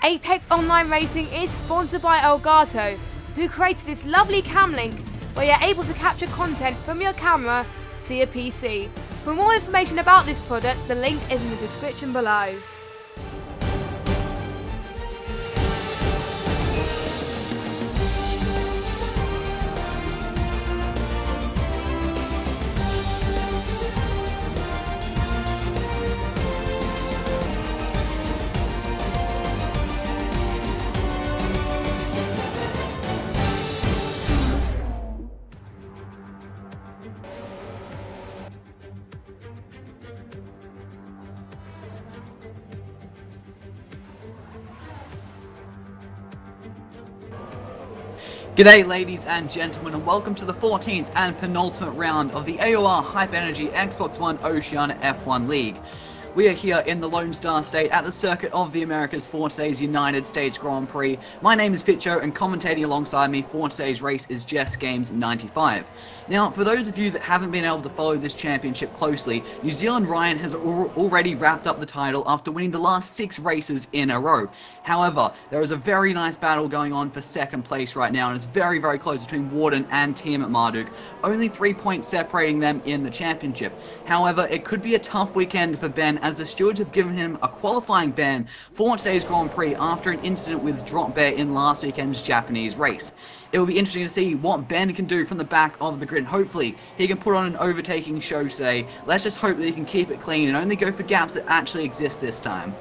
Apex Online Racing is sponsored by Elgato, who created this lovely cam link where you're able to capture content from your camera to your PC. For more information about this product, the link is in the description below. G'day ladies and gentlemen, and welcome to the 14th and penultimate round of the AOR Hype Energy Xbox One Oceania F1 League. We are here in the Lone Star State at the Circuit of the Americas for today's United States Grand Prix. My name is Fitcho, and commentating alongside me for today's race is Jess Games 95. Now, for those of you that haven't been able to follow this championship closely, New Zealand Ryan has already wrapped up the title after winning the last 6 races in a row. However, there is a very nice battle going on for second place right now, and it's very, very close between Warden and Team at Marduk. Only 3 points separating them in the championship. However, it could be a tough weekend for Ben, as the stewards have given him a qualifying ban for today's Grand Prix after an incident with Drop Bear in last weekend's Japanese race. It will be interesting to see what Ben can do from the back of the grid. Hopefully, he can put on an overtaking show today. Let's just hope that he can keep it clean and only go for gaps that actually exist this time.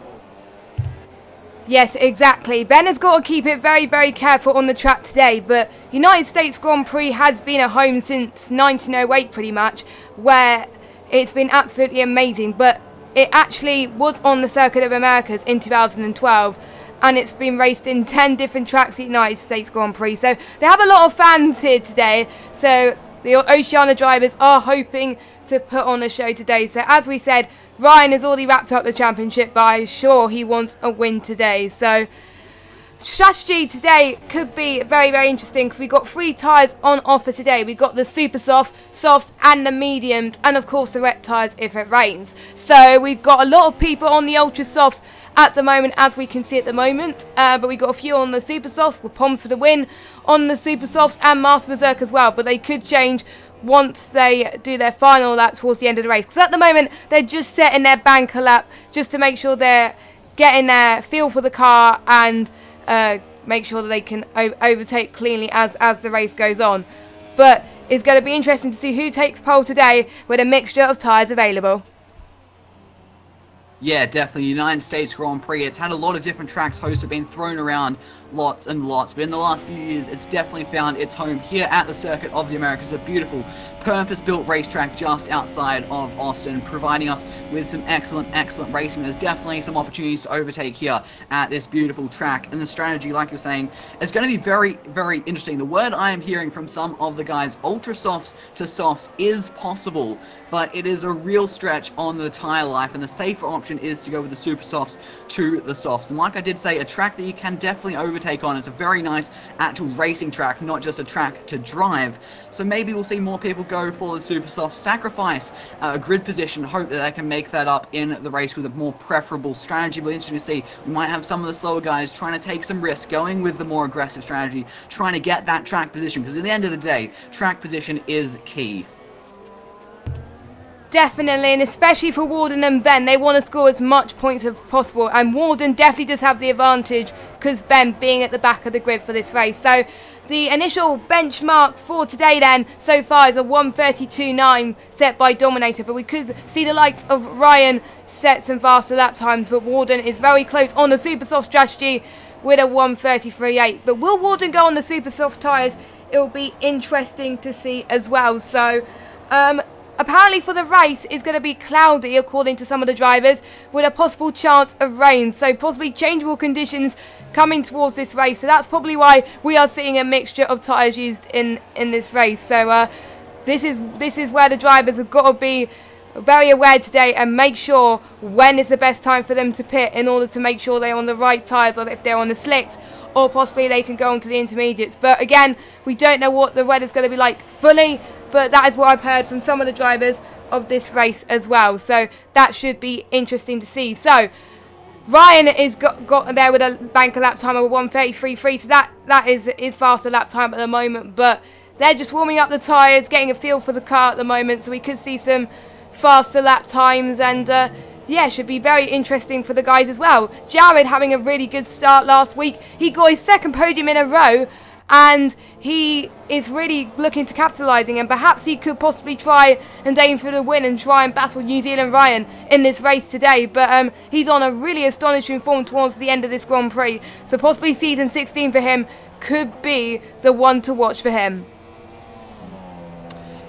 Yes, exactly. Ben has got to keep it very, very careful on the track today, but United States Grand Prix has been at home since 1908 pretty much, where it's been absolutely amazing, but it actually was on the Circuit of Americas in 2012, and it's been raced in 10 different tracks at the United States Grand Prix, so they have a lot of fans here today, so the Oceania drivers are hoping to put on a show today. So as we said, Ryan has already wrapped up the championship, but I'm sure he wants a win today. So strategy today could be very, very interesting because we've got 3 tyres on offer today. We've got the super softs, softs and the mediums, and of course the wet tyres if it rains. So we've got a lot of people on the ultra softs at the moment, as we can see at the moment, but we've got a few on the super softs with Poms for the win on the super softs and Master Berserk as well, but they could change once they do their final lap towards the end of the race, because at the moment they're just setting their banker lap just to make sure they're getting their feel for the car and make sure that they can overtake cleanly as the race goes on. But it's going to be interesting to see who takes pole today with a mixture of tyres available. Yeah, definitely. United States Grand Prix. It's had a lot of different tracks. Hosts have been thrown around lots and lots, but in the last few years, it's definitely found its home here at the Circuit of the Americas, a beautiful, purpose-built racetrack just outside of Austin, providing us with some excellent racing. There's definitely some opportunities to overtake here at this beautiful track, and the strategy, like you're saying, is going to be very, very interesting. The word I am hearing from some of the guys, ultra softs to softs is possible, but it is a real stretch on the tire life, and the safer option is to go with the super softs to the softs. And like I did say, a track that you can definitely overtake on. It's a very nice actual racing track, not just a track to drive. So maybe we'll see more people go for the super soft, sacrifice a grid position, hope that they can make that up in the race with a more preferable strategy. But interesting to see, we might have some of the slower guys trying to take some risk, going with the more aggressive strategy, trying to get that track position, because at the end of the day, track position is key. Definitely, and especially for Warden and Ben, they want to score as much points as possible, and Warden definitely does have the advantage because Ben being at the back of the grid for this race. So the initial benchmark for today then so far is a 1:32.9 set by Dominator, but we could see the likes of Ryan set some faster lap times, but Warden is very close on the super soft strategy with a 1:33.8. But will Warden go on the super soft tyres? It will be interesting to see as well. So apparently for the race, it's going to be cloudy according to some of the drivers, with a possible chance of rain. So possibly changeable conditions coming towards this race. So that's probably why we are seeing a mixture of tyres used in this race. So this is where the drivers have got to be very aware today and make sure when is the best time for them to pit, in order to make sure they're on the right tyres, or if they're on the slicks, or possibly they can go on to the intermediates. But again, we don't know what the weather's going to be like fully, but that is what I've heard from some of the drivers of this race as well. So that should be interesting to see. So Ryan is got there with a banker lap time of 1:33.3, so that is faster lap time at the moment. But they're just warming up the tyres, getting a feel for the car at the moment, so we could see some faster lap times, and yeah, should be very interesting for the guys as well. Jared having a really good start last week. He got his second podium in a row, and he is really looking to capitalising, and perhaps he could possibly try and aim for the win and try and battle New Zealand Ryan in this race today. But he's on a really astonishing form towards the end of this Grand Prix, so possibly season 16 for him could be the one to watch for him.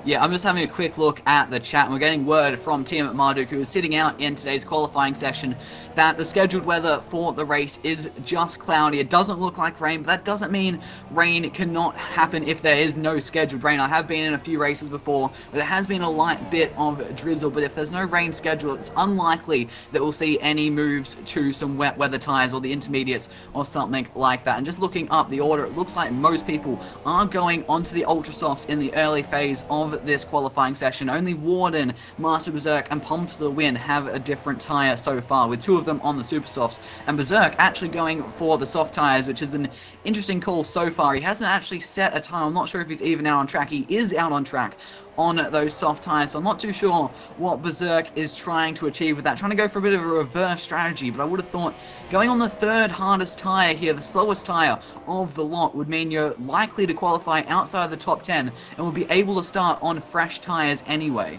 Yeah, I'm just having a quick look at the chat, and we're getting word from Team at Marduk, who is sitting out in today's qualifying session, that the scheduled weather for the race is just cloudy. It doesn't look like rain, but that doesn't mean rain cannot happen if there is no scheduled rain. I have been in a few races before where there has been a light bit of drizzle, but if there's no rain scheduled, it's unlikely that we'll see any moves to some wet weather tyres or the intermediates or something like that. And just looking up the order, it looks like most people are going onto the Ultra Softs in the early phase of this qualifying session. Only Warden, Master Berserk and Pumps to the Win have a different tyre so far, with two of them on the Super Softs, and Berserk actually going for the soft tyres, which is an interesting call so far. He hasn't actually set a time. I'm not sure if he's even out on track. He is out on track on those soft tyres, so I'm not too sure what Berserk is trying to achieve with that, trying to go for a bit of a reverse strategy. But I would have thought going on the third hardest tyre here, the slowest tyre of the lot, would mean you're likely to qualify outside of the top 10 and will be able to start on fresh tyres anyway.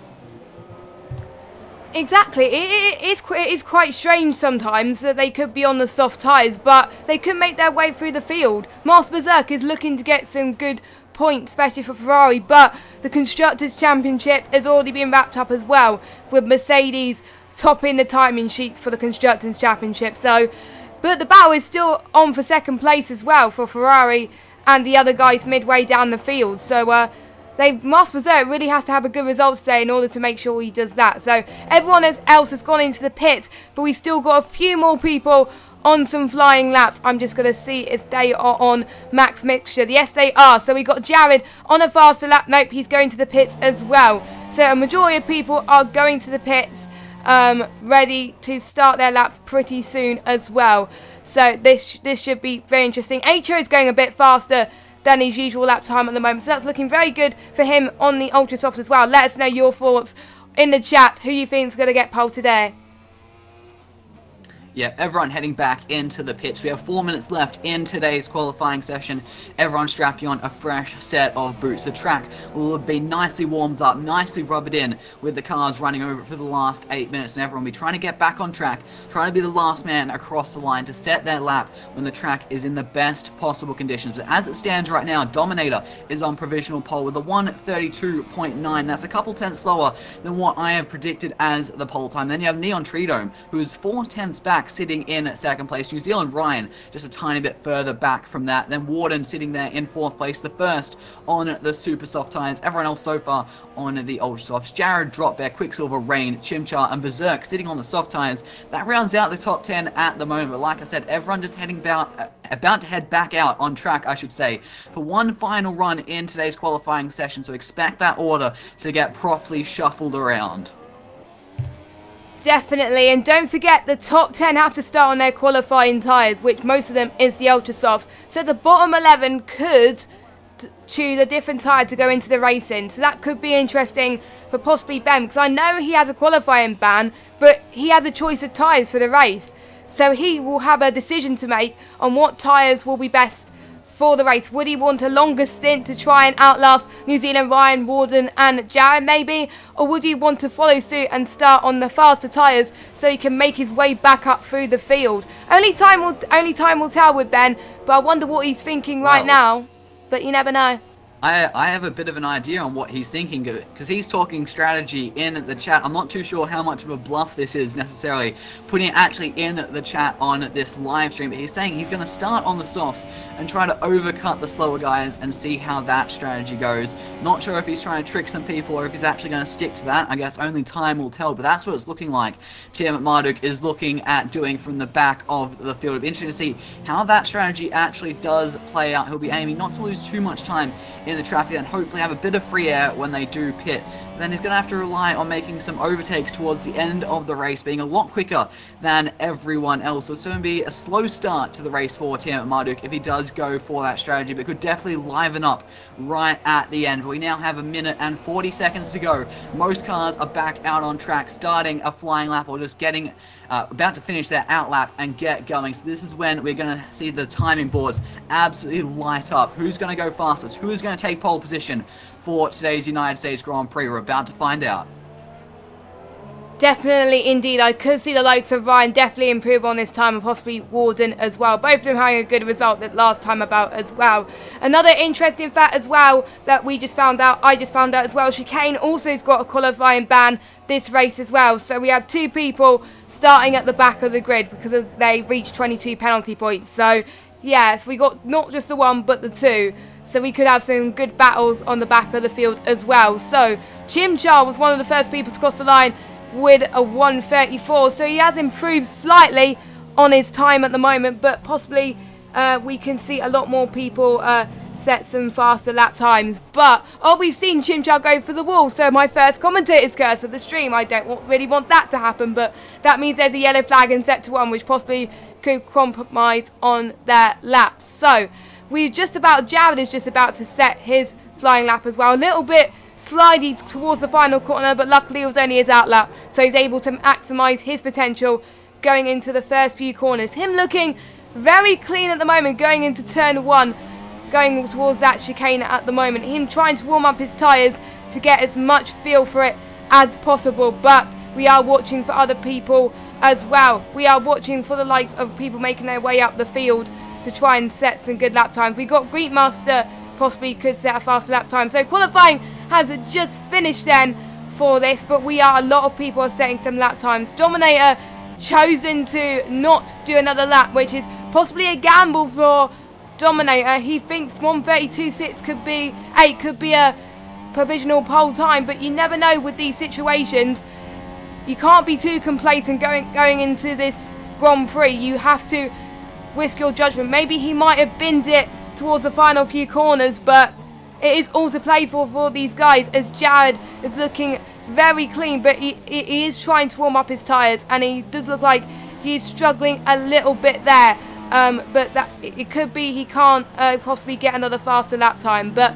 Exactly, it is quite strange sometimes that they could be on the soft tyres, but they could make their way through the field. Master Berserk is looking to get some good points, especially for Ferrari, but the Constructors' Championship has already been wrapped up as well, with Mercedes topping the timing sheets for the Constructors' Championship. So, but the battle is still on for second place as well for Ferrari and the other guys midway down the field. So, Master Berserk really has to have a good result today in order to make sure he does that. So everyone else has gone into the pit, but we still got a few more people on some flying laps. I'm just going to see if they are on max mixture. Yes, they are. So we got Jared on a faster lap. Nope, he's going to the pits as well. So a majority of people are going to the pits, ready to start their laps pretty soon as well. So this should be very interesting. Acho is going a bit faster than his usual lap time at the moment, so that's looking very good for him on the Ultra Softs as well. Let us know your thoughts in the chat, who you think is going to get pole today. Yeah, everyone heading back into the pits. We have 4 minutes left in today's qualifying session. Everyone strapping on a fresh set of boots. The track will have been nicely warmed up, nicely rubbed in with the cars running over it for the last 8 minutes. And everyone will be trying to get back on track, trying to be the last man across the line to set their lap when the track is in the best possible conditions. But as it stands right now, Dominator is on provisional pole with a 1:32.9. That's a couple tenths slower than what I have predicted as the pole time. Then you have Neon Treedome, who is 4 tenths back, sitting in second place. New Zealand Ryan just a tiny bit further back from that. Then Warden sitting there in 4th place, the first on the super soft tyres. Everyone else so far on the ultra softs. Jared, Drop Bear, Quicksilver, Rain, Chimchar and Berserk sitting on the soft tyres. That rounds out the top 10 at the moment. But like I said, everyone just heading about to head back out on track, I should say, for one final run in today's qualifying session. So expect that order to get properly shuffled around. Definitely, and don't forget the top 10 have to start on their qualifying tyres, which most of them is the Ultra Softs. So the bottom 11 could choose a different tyre to go into the race in. So that could be interesting for possibly Ben, because I know he has a qualifying ban, but he has a choice of tyres for the race. So he will have a decision to make on what tyres will be best for the race. Would he want a longer stint to try and outlast New Zealand Ryan, Warden and Jared maybe? Or would he want to follow suit and start on the faster tyres so he can make his way back up through the field? Only time will tell with Ben, but I wonder what he's thinking right now. But you never know. I have a bit of an idea on what he's thinking, because he's talking strategy in the chat. I'm not too sure how much of a bluff this is necessarily, putting it actually in the chat on this live stream. But he's saying he's going to start on the softs and try to overcut the slower guys and see how that strategy goes. Not sure if he's trying to trick some people or if he's actually going to stick to that. I guess only time will tell, but that's what it's looking like. Tiamat Marduk is looking at doing from the back of the field. It'll be interesting to see how that strategy actually does play out. He'll be aiming not to lose too much time in the traffic and hopefully have a bit of free air when they do pit then he's going to have to rely on making some overtakes towards the end of the race, being a lot quicker than everyone else. So it's going to be a slow start to the race for Team Marduk if he does go for that strategy, but could definitely liven up right at the end. We now have 1 minute and 40 seconds to go. Most cars are back out on track, starting a flying lap or just getting about to finish their out lap and get going. So this is when we're going to see the timing boards absolutely light up. Who's going to go fastest? Who is going to take pole position for today's United States Grand Prix? We're about to find out. Definitely, indeed. I could see the likes of Ryan definitely improve on this time, and possibly Warden as well. Both of them having a good result that last time about as well. Another interesting fact as well that I just found out as well, chicane also has got a qualifying ban this race as well. So we have 2 people starting at the back of the grid because they reached 22 penalty points. So yes, we got not just the 1 but the 2. So we could have some good battles on the back of the field as well. So Chimchar was one of the first people to cross the line with a 1:34. So he has improved slightly on his time at the moment, but possibly we can see a lot more people set some faster lap times. But we've seen Chimchar go for the wall, so my first commentator's curse of the stream. I don't really want that to happen, but that means there's a yellow flag in set to 1, which possibly could compromise on their laps. So Jared is just about to set his flying lap as well. A little bit slidey towards the final corner, but luckily it was only his out lap, so he's able to maximise his potential going into the first few corners. Him looking very clean at the moment, going into turn 1, going towards that chicane at the moment. Him trying to warm up his tyres to get as much feel for it as possible, but we are watching for other people as well. We are watching for the likes of people making their way up the field to try and set some good lap times. We got Greetmaster possibly could set a faster lap time. So qualifying has just finished then for this, but a lot of people are setting some lap times. Dominator chosen to not do another lap, which is possibly a gamble for Dominator. He thinks 1:32.6 could be a provisional pole time, but you never know with these situations. You can't be too complacent going into this Grand Prix. You have to risk your judgment. Maybe he might have binned it towards the final few corners, but it is all to play for these guys, as Jared is looking very clean, but he is trying to warm up his tyres, and he does look like he's struggling a little bit there. But that it could be he can't possibly get another faster lap time, but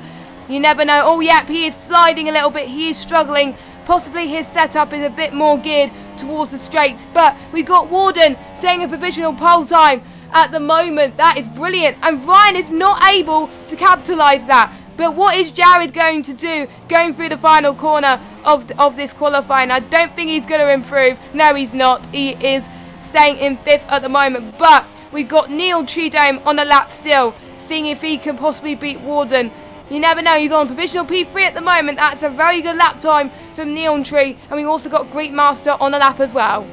you never know. Oh, yep, he is sliding a little bit. He is struggling. Possibly his setup is a bit more geared towards the straights, but we've got Warden saying a provisional pole time at the moment. That is brilliant, and Ryan is not able to capitalise that. But what is Jared going to do going through the final corner of this qualifying? I don't think he's going to improve. No, he's not. He is staying in 5th at the moment. But we've got Neil Treedome on a lap still, seeing if he can possibly beat Warden. You never know. He's on provisional P3 at the moment. That's a very good lap time from Neon Tree. And we also got Greetmaster on a lap as well.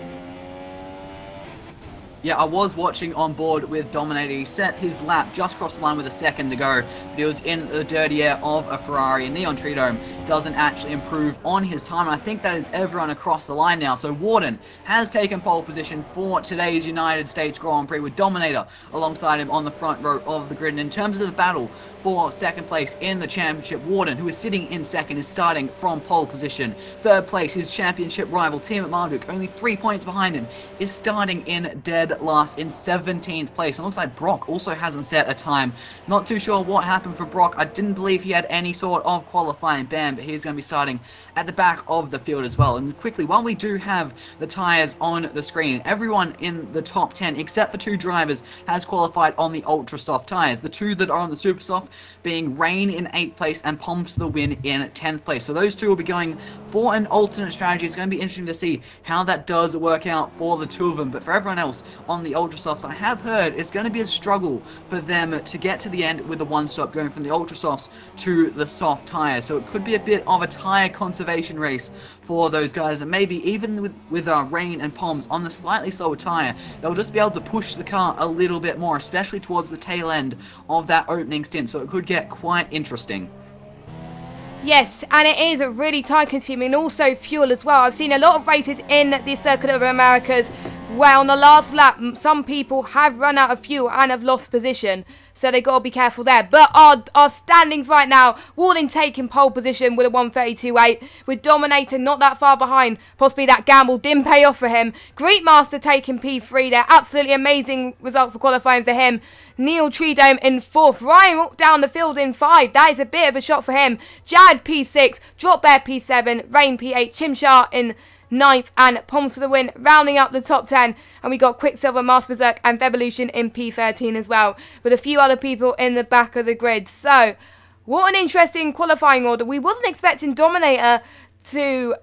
Yeah, I was watching on board with Dominator. He set his lap just across the line with a second to go, but he was in the dirty air of a Ferrari, and Neon Treedome doesn't actually improve on his time. And I think that is everyone across the line now. So Warden has taken pole position for today's United States Grand Prix, with Dominator alongside him on the front row of the grid. And in terms of the battle for second place in the championship, Warden, who is sitting in second, is starting from pole position. Third place, his championship rival, Team at Marduk, only 3 points behind him, is starting in dead last in 17th place. And it looks like Brock also hasn't set a time. Not too sure what happened for Brock. I didn't believe he had any sort of qualifying ban, but he's going to be starting at the back of the field as well. And quickly, while we do have the tyres on the screen, everyone in the top 10, except for 2 drivers, has qualified on the ultra soft tyres. The 2 that are on the super soft being Rain in 8th place and Pomps the Win in 10th place. So those 2 will be going for an alternate strategy. It's going to be interesting to see how that does work out for the 2 of them. But for everyone else on the ultra softs, I have heard it's going to be a struggle for them to get to the end with the one stop, going from the ultra softs to the soft tyres. So it could be a bit of a tyre conservation race for those guys, and maybe even with Rain and Poms on the slightly slower tyre, they'll just be able to push the car a little bit more, especially towards the tail end of that opening stint. So it could get quite interesting. Yes, and it is really time consuming, and also fuel as well. I've seen a lot of races in the Circuit of Americas where on the last lap, some people have run out of fuel and have lost position. So they got to be careful there. But our standings right now, Warden taking pole position with a 132.8. With Dominator not that far behind. Possibly that gamble didn't pay off for him. Greekmaster taking P3 there. Absolutely amazing result for qualifying for him. Neil Treedome in 4th. Ryan down the field in 5. That is a bit of a shot for him. Jared P6. Drop Bear P7. Rain P8. Chimchar in 9th, and Poms for the win, rounding up the top 10. And we got Quicksilver, Master Berserk and Vevolution in P13 as well, with a few other people in the back of the grid. So, what an interesting qualifying order. We wasn't expecting Dominator to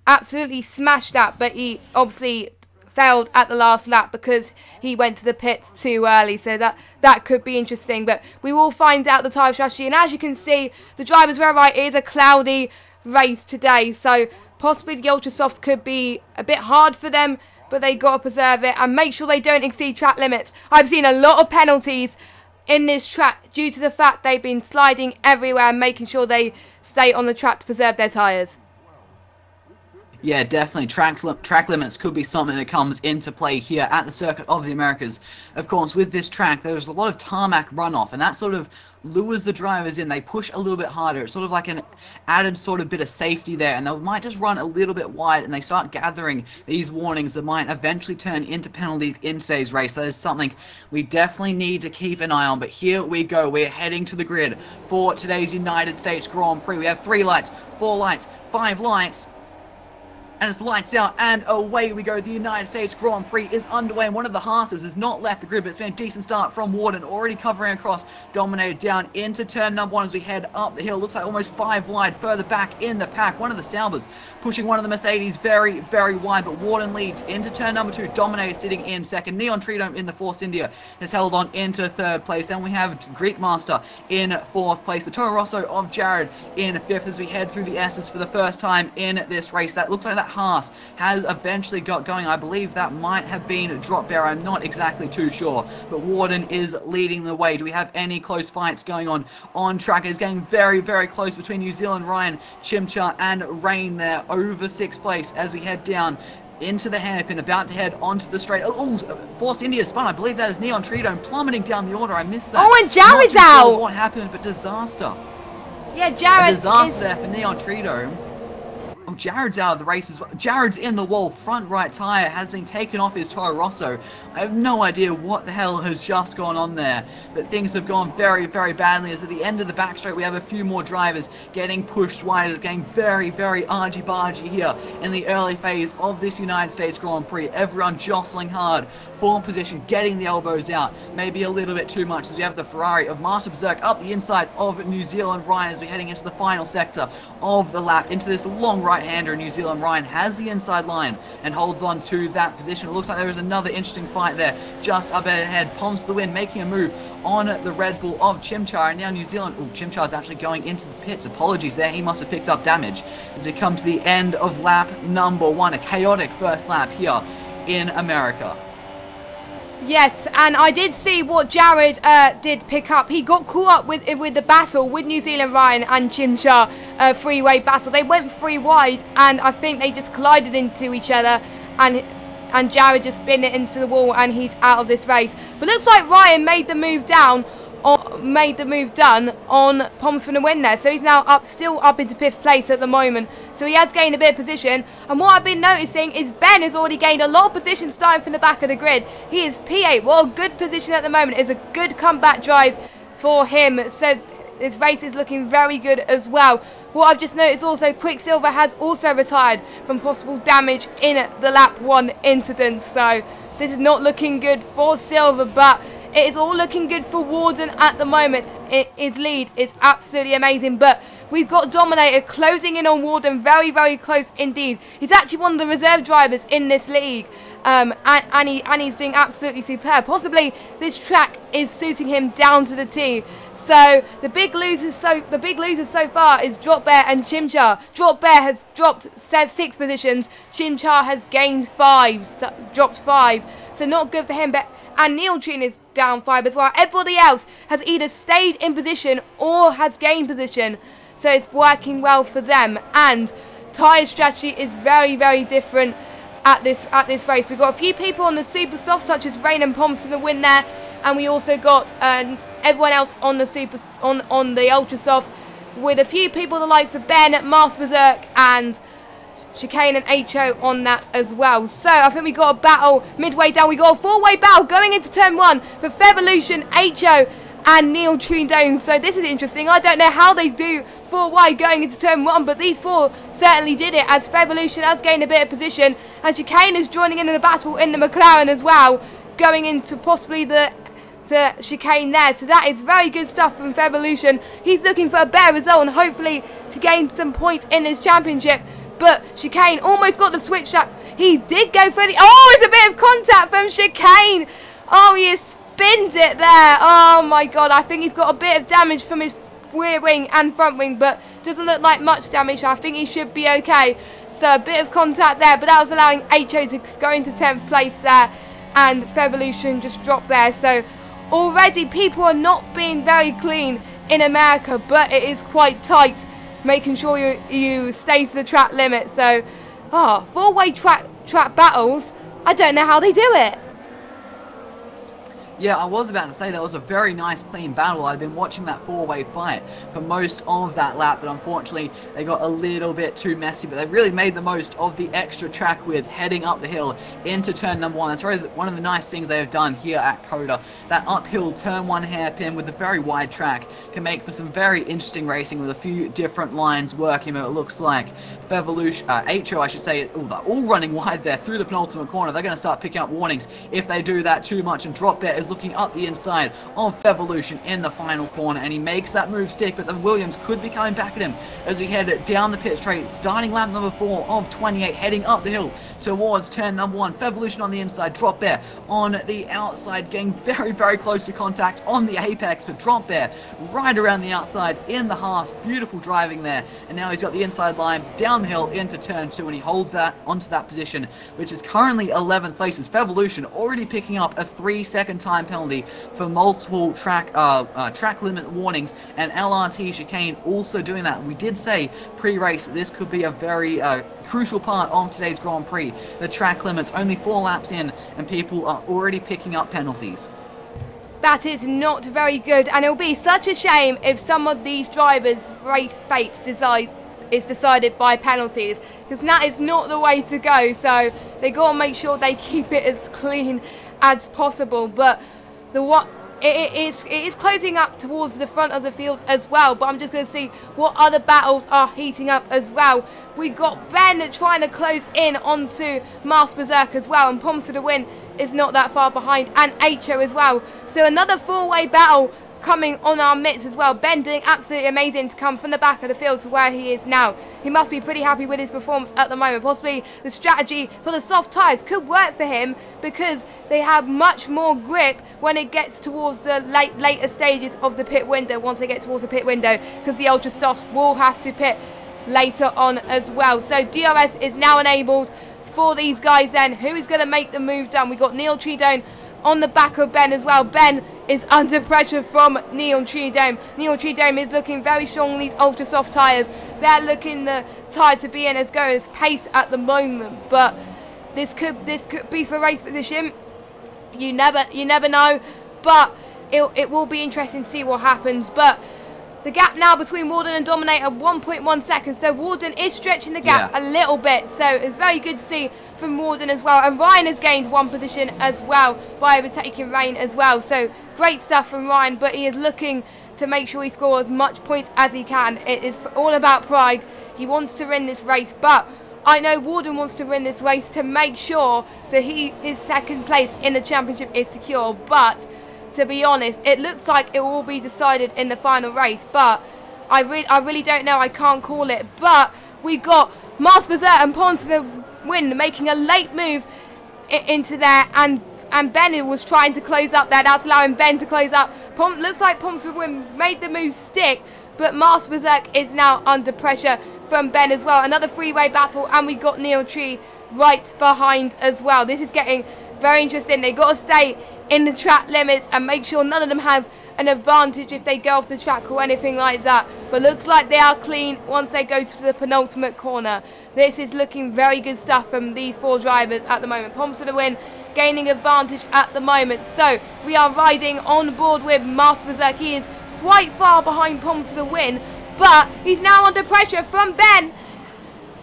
absolutely smash that, but he obviously failed at the last lap because he went to the pits too early. So that could be interesting, but we will find out the tyre strategy. And as you can see, the drivers were right. It is a cloudy race today, so possibly the Ultra Softs could be a bit hard for them, but they got to preserve it and make sure they don't exceed track limits. I've seen a lot of penalties in this track due to the fact they've been sliding everywhere and making sure they stay on the track to preserve their tyres. Yeah, definitely. Track limits could be something that comes into play here at the Circuit of the Americas. Of course, with this track, there's a lot of tarmac runoff, and that sort of lures the drivers in. They push a little bit harder. It's sort of like an added sort of bit of safety there, and they might just run a little bit wide, and they start gathering these warnings that might eventually turn into penalties in today's race. That is something we definitely need to keep an eye on. But here we go. We're heading to the grid for today's United States Grand Prix. We have 3 lights, 4 lights, 5 lights. And it's lights out, and away we go. The United States Grand Prix is underway, and one of the Haas's has not left the grid, but it's been a decent start from Warden, already covering across, Dominator down into turn number 1 as we head up the hill. Looks like almost 5 wide, further back in the pack. One of the Saubers pushing one of the Mercedes very, very wide, but Warden leads into turn number 2. Dominator sitting in 2nd. Neon Treedome in the Force India has held on into 3rd place. Then we have Greekmaster in 4th place. The Toro Rosso of Jared in 5th as we head through the S's for the first time in this race. That looks like that Haas has eventually got going. I believe that might have been Drop Bear. I'm not exactly too sure, but Warden is leading the way. Do we have any close fights going on track? It's getting very, very close between New Zealand Ryan, Chimchar and Rain there over 6th place as we head down into the hairpin, about to head onto the straight. Oh, Force India spun. I believe that is Neon Treedome plummeting down the order. I missed that. Oh, and Jared's out. What happened, but disaster. Yeah, Jared. A disaster there for Neon Treedome. Oh, Jared's out of the race as well. Jared's in the wall. Front right tyre has been taken off his Toro Rosso. I have no idea what the hell has just gone on there. But things have gone very, very badly as at the end of the back straight we have a few more drivers getting pushed wide. It's getting very, very argy-bargy here in the early phase of this United States Grand Prix. Everyone jostling hard for position, getting the elbows out. Maybe a little bit too much as we have the Ferrari of Master Berserk up the inside of New Zealand Ryan as we're heading into the final sector of the lap, into this long right-hander. New Zealand Ryan has the inside line and holds on to that position. It looks like there is another interesting fight there just up ahead. Poms to the win, making a move on the Red Bull of Chimchar, and now New Zealand. Oh, Chimchar is actually going into the pits. Apologies there, he must have picked up damage as we come to the end of lap number 1. A chaotic first lap here in America. Yes, and I did see what Jared did pick up. He got caught up with the battle with New Zealand Ryan and Chimchar, three-way battle. They went 3 wide, and I think they just collided into each other, and Jared just spin it into the wall, and he's out of this race. But looks like Ryan made the move down, or made the move done on Poms for the win there. So he's now still up into 5th place at the moment. So he has gained a bit of position. And what I've been noticing is Ben has already gained a lot of position starting from the back of the grid. He is P8. What a good position at the moment. It's a good comeback drive for him. So this race is looking very good as well. What I've just noticed also, Quicksilver has also retired from possible damage in the lap 1 incident. So this is not looking good for Silver, but it is all looking good for Warden at the moment. His lead is absolutely amazing, but we've got Dominator closing in on Warden very, very close indeed. He's actually one of the reserve drivers in this league, and he's doing absolutely superb. Possibly this track is suiting him down to the T. So the big losers so far is Drop Bear and Chimchar. Drop Bear has dropped 6 positions. Chimchar has gained 5, dropped 5. So not good for him, but and Neil Treedome is down 5 as well. Everybody else has either stayed in position or has gained position. So it's working well for them. And tyre strategy is very, very different at this race. We've got a few people on the super soft, such as Rain and Poms for the win there, and we also got everyone else on the on the ultra softs, with a few people the likes of Ben, Mars Berserk, and Chicane and HO on that as well. So I think we got a battle midway down. We got a four-way battle going into turn 1 for Fevolution, HO, and Neil Tridone. So this is interesting. I don't know how they do 4 going into turn 1, but these 4 certainly did it, as Fevolution has gained a bit of position, and Chicane is joining in the battle in the McLaren as well, going into possibly the chicane there. So that is very good stuff from Fevolution. He's looking for a better result and hopefully to gain some points in his championship. But Chicane almost got the switch up. He did go for the... Oh, it's a bit of contact from Chicane. Oh, he spins it there. Oh, my God. I think he's got a bit of damage from his rear wing and front wing, but doesn't look like much damage. I think he should be okay. So a bit of contact there, but that was allowing HO to go into 10th place there, and Fevolution just dropped there. So already people are not being very clean in America, but it is quite tight, making sure you stay to the track limit. So, 4-way track battles, I don't know how they do it. Yeah, I was about to say that was a very nice clean battle. I'd been watching that 4-way fight for most of that lap, but unfortunately they got a little bit too messy. But they really made the most of the extra track width heading up the hill into turn number 1. That's really one of the nice things they have done here at COTA. That uphill turn 1 hairpin with the very wide track can make for some very interesting racing with a few different lines working. But it looks like Fevolution, HO I should say, they're all running wide there through the penultimate corner. They're going to start picking up warnings if they do that too much, and Drop Bear is looking up the inside of Fevolution in the final corner, and he makes that move stick, but the Williams could be coming back at him as we head down the pit straight, starting lap number 4 of 28, heading up the hill towards turn number 1. Fevolution on the inside, Drop Bear on the outside, getting very, very close to contact on the apex, but Drop Bear right around the outside in the Haas. Beautiful driving there, and now he's got the inside line down the hill into turn 2, and he holds that onto that position, which is currently 11th place. As Fevolution already picking up a 3-second time penalty for multiple track limit warnings, and LRT chicane also doing that. We did say pre-race this could be a very crucial part of today's Grand Prix. The track limits only 4 laps in, and people are already picking up penalties. That is not very good, and it'll be such a shame if some of these drivers' race fate is decided by penalties, because that is not the way to go. So they got to make sure they keep it as clean as possible. But it is closing up towards the front of the field as well, but I'm just going to see what other battles are heating up as well. We got Ben trying to close in onto Mars Berserk as well, and Poms for the win is not that far behind, and HO as well. So another 4-way battle coming on our midst as well. Ben doing absolutely amazing to come from the back of the field to where he is now. He must be pretty happy with his performance at the moment. Possibly the strategy for the soft tyres could work for him, because they have much more grip when it gets towards the later stages of the pit window, once they get towards the pit window, because the ultra softs will have to pit later on as well. So DRS is now enabled for these guys then. Who is going to make the move done? We got Neil Tridone on the back of Ben as well. Ben is under pressure from Neil Tridome. Neil Tridome is looking very strong on these ultra soft tyres. They're looking the tyre to be in as good as pace at the moment, but this could be for race position. You never know, but it will be interesting to see what happens. But the gap now between Warden and Dominator, 1.1 seconds. So Warden is stretching the gap a little bit. So it's very good to see from Warden as well. And Ryan has gained 1 position as well by overtaking Rain as well. So great stuff from Ryan, but he is looking to make sure he scores as much points as he can. It is all about pride. He wants to win this race, but I know Warden wants to win this race to make sure that his second place in the championship is secure. But to be honest, it looks like it will all be decided in the final race, but I really don't know. I can't call it. But we got Mars Berserk and Poms for the win, making a late move into there, and Ben was trying to close up there. That's allowing Ben to close up. Looks like Poms for the win made the move stick, but Mars Berserk is now under pressure from Ben as well. Another 3-way battle, and we got Neil Tree right behind as well. This is getting very interesting. They got to stay in the track limits and make sure none of them have an advantage if they go off the track or anything like that. But looks like they are clean once they go to the penultimate corner. This is looking very good stuff from these 4 drivers at the moment. Poms for the win, gaining advantage at the moment. So we are riding on board with Master Berserk. He is quite far behind Poms for the win, but he's now under pressure from Ben.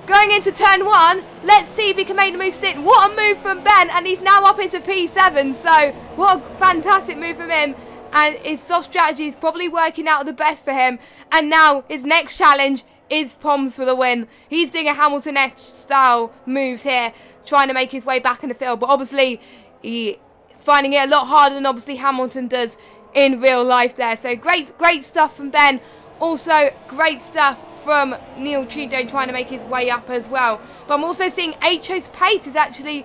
Going into turn 1, let's see if he can make the move stick. What a move from Ben, and he's now up into P7, so what a fantastic move from him. And his soft strategy is probably working out the best for him. And now his next challenge is Poms for the win. He's doing a Hamilton-esque style moves here, trying to make his way back in the field. But obviously, he's finding it a lot harder than obviously Hamilton does in real life there. So great stuff from Ben. Also, great stuff from Neil Trudeau trying to make his way up as well. But I'm also seeing H's pace is actually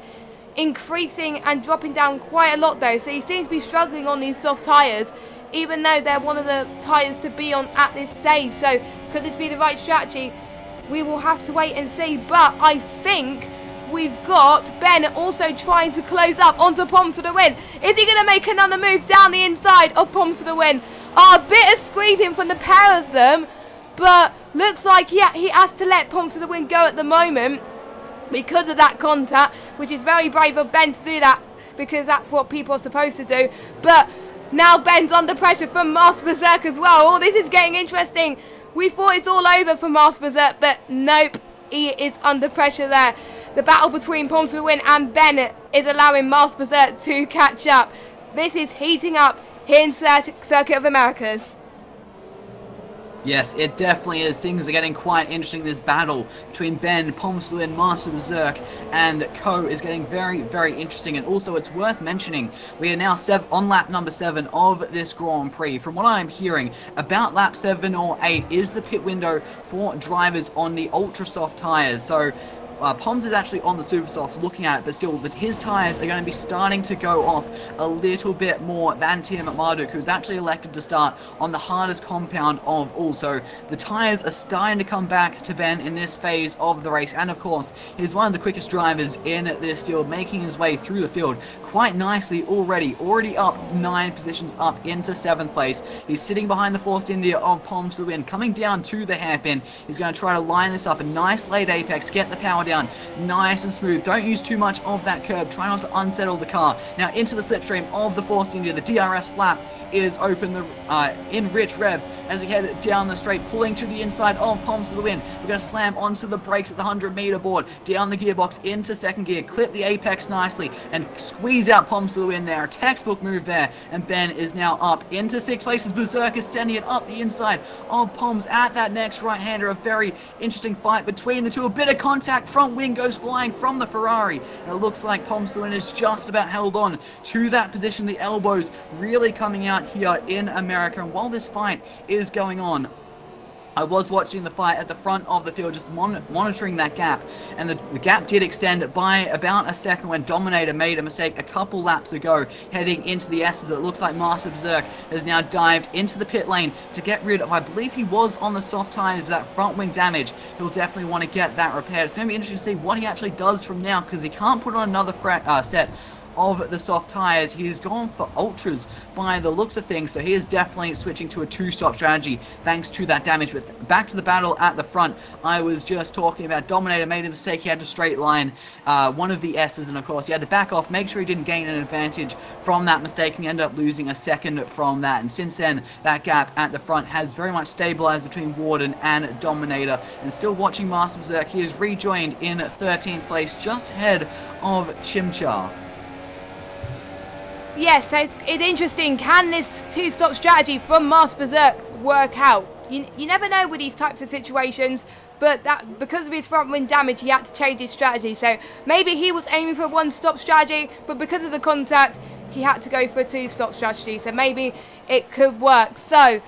increasing and dropping down quite a lot though. So he seems to be struggling on these soft tyres, even though they're one of the tyres to be on at this stage. So could this be the right strategy? We will have to wait and see. But I think we've got Ben also trying to close up onto Poms for the win. Is he going to make another move down the inside of Poms for the win? A bit of squeezing from the pair of them, but looks like he has to let Poms for the win go at the moment because of that contact, which is very brave of Ben to do that, because that's what people are supposed to do. But now Ben's under pressure from Master Berserk as well. Oh, this is getting interesting. We thought it's all over for Master Berserk, but nope, he is under pressure there. The battle between Poms for the win and Ben is allowing Master Berserk to catch up. This is heating up here in Circuit of Americas. Yes, it definitely is. Things are getting quite interesting. This battle between Ben, Poms for the win, Master Berserk, and Co is getting very, very interesting. And also, it's worth mentioning, we are now on lap number 7 of this Grand Prix. From what I'm hearing, about lap 7 or 8 is the pit window for drivers on the ultra soft tyres. So Poms is actually on the super softs looking at it, but still his tyres are going to be starting to go off a little bit more than Tim Marduk, who's actually elected to start on the hardest compound of all. So the tyres are starting to come back to Ben in this phase of the race, and of course he's one of the quickest drivers in this field, making his way through the field quite nicely already up 9 positions up into 7th place. He's sitting behind the Force India of Poms for the win, coming down to the hairpin. He's going to try to line this up, a nice late apex, get the power down nice and smooth. Don't use too much of that curb. Try not to unsettle the car. Now into the slipstream of the Force India. The DRS flap is open in rich revs as we head down the straight, pulling to the inside of Poms for the win. We're going to slam onto the brakes at the 100-meter board, down the gearbox into 2nd gear, clip the apex nicely, and squeeze out Poms for the win there. A textbook move there, and Ben is now up into 6th place as Berserk is sending it up the inside of Poms at that next right-hander. A very interesting fight between the two. A bit of contact, front wing goes flying from the Ferrari, and it looks like Poms for the win is just about held on to that position. The elbows really coming out here in America. And while this fight is going on, I was watching the fight at the front of the field, just monitoring that gap, and the gap did extend by about a second when Dominator made a mistake a couple laps ago heading into the S's. It looks like Master Berserk has now dived into the pit lane to get rid of, I believe he was on the soft tyres, that front wing damage. He'll definitely want to get that repaired. It's going to be interesting to see what he actually does from now, because he can't put on another set of the soft tyres. He's gone for ultras by the looks of things, so he is definitely switching to a 2-stop strategy thanks to that damage. But back to the battle at the front, I was just talking about Dominator made a mistake. He had to straight line one of the S's, and of course he had to back off, make sure he didn't gain an advantage from that mistake, and he ended up losing a second from that. And since then, that gap at the front has very much stabilized between Warden and Dominator. And still watching Master Berserk, he is rejoined in 13th place, just ahead of Chimchar. Yes, so it's interesting. Can this 2-stop strategy from Master Berserk work out? You never know with these types of situations, but that because of his front wing damage, he had to change his strategy. So maybe he was aiming for a 1-stop strategy, but because of the contact, he had to go for a 2-stop strategy. So maybe it could work. So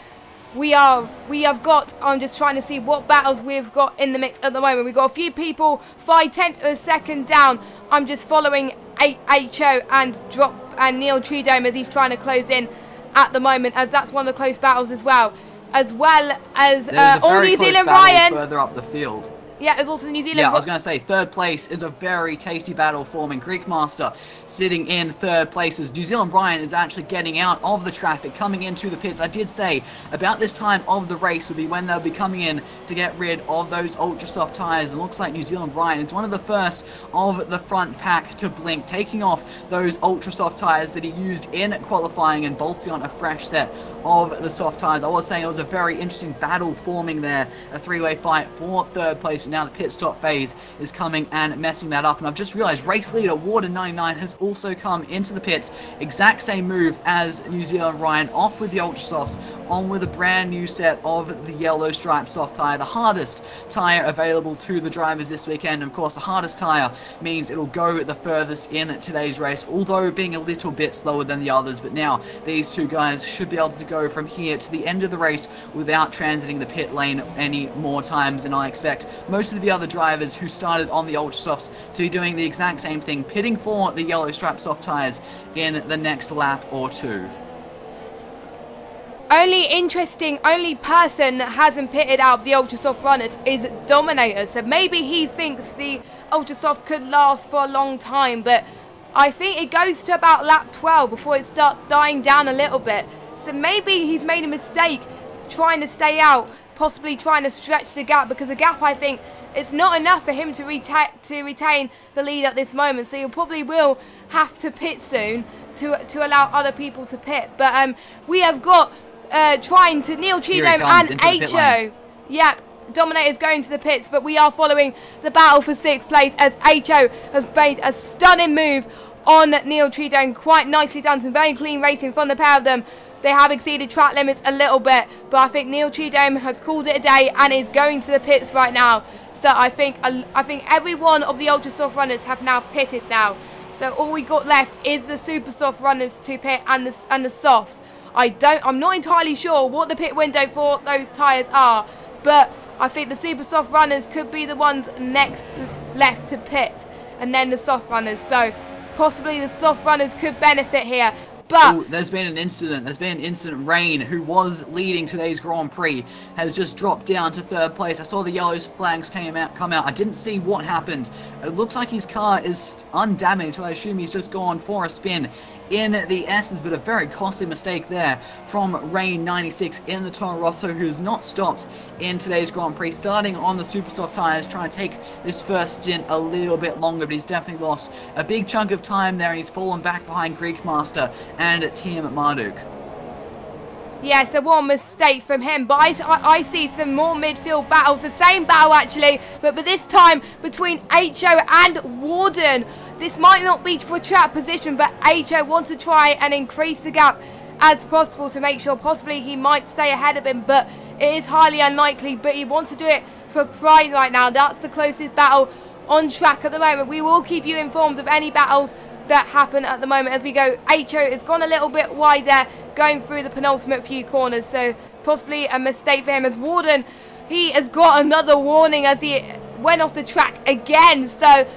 we have got, I'm just trying to see what battles we've got in the mix at the moment. We've got a few people 5/10 of a second down. I'm just following HO and Neil Trudeau as he's trying to close in at the moment, as that's one of the close battles as well. As well as All New Zealand Ryan further up the field. Yeah, there's also New Zealand. Yeah, I was going to say, third place is a very tasty battle forming. Greek Master sitting in third place as New Zealand Brian is actually getting out of the traffic, coming into the pits. I did say about this time of the race would be when they'll be coming in to get rid of those ultra soft tyres. It looks like New Zealand Brian is one of the first of the front pack to blink, taking off those ultra soft tyres that he used in qualifying and bolting on a fresh set of the soft tyres. I was saying it was a very interesting battle forming there, a three-way fight for third place, but now the pit stop phase is coming and messing that up. And I've just realised race leader Warden99 has also come into the pits, exact same move as New Zealand Ryan, off with the ultra softs, on with a brand new set of the yellow stripe soft tyre, the hardest tyre available to the drivers this weekend. Of course, the hardest tyre means it'll go the furthest in today's race, although being a little bit slower than the others. But now these two guys should be able to go from here to the end of the race without transiting the pit lane any more times, and I expect most of the other drivers who started on the ultra softs to be doing the exact same thing, pitting for the yellow stripe soft tyres in the next lap or two. Only person that hasn't pitted out of the ultra soft runners is Dominator, so maybe he thinks the ultra soft could last for a long time, but I think it goes to about lap 12 before it starts dying down a little bit. So maybe he's made a mistake trying to stay out, possibly trying to stretch the gap, because the gap, I think, it's not enough for him to retain the lead at this moment. So he probably will have to pit soon to allow other people to pit. But we have got trying to Neil Cheatham and Ho. Yep, Dominator's going to the pits, but we are following the battle for 6th place as Ho has made a stunning move on Neil Cheatham. Quite nicely done, some very clean racing from the pair of them. They have exceeded track limits a little bit, but I think Neil Cheatham has called it a day and is going to the pits right now. So I think every one of the ultra soft runners have now pitted now. So all we got left is the super soft runners to pit and the softs. I'm not entirely sure what the pit window for those tyres are, but I think the super soft runners could be the ones next left to pit, and then the soft runners. So possibly the soft runners could benefit here. But ooh, there's been an incident. Rain, who was leading today's Grand Prix, has just dropped down to third place. I saw the yellow flags come out. I didn't see what happened. It looks like his car is undamaged, so I assume he's just gone for a spin in the S's, but a very costly mistake there from Rain96 in the Toro Rosso, who's not stopped in today's Grand Prix, starting on the super soft tyres, trying to take this first stint a little bit longer, but he's definitely lost a big chunk of time there, and he's fallen back behind Greek Master and Team Marduk. yeah, so one mistake from him, but I see some more midfield battles, the same battle actually, but this time between Ho and Warden. This might not be for track position, but Ho wants to try and increase the gap as possible to make sure possibly he might stay ahead of him, but it is highly unlikely, but he wants to do it for pride right now. That's the closest battle on track at the moment. We will keep you informed of any battles that happen at the moment as we go. Ho has gone a little bit wide there, going through the penultimate few corners, so possibly a mistake for him as Warden. He has got another warning as he went off the track again, so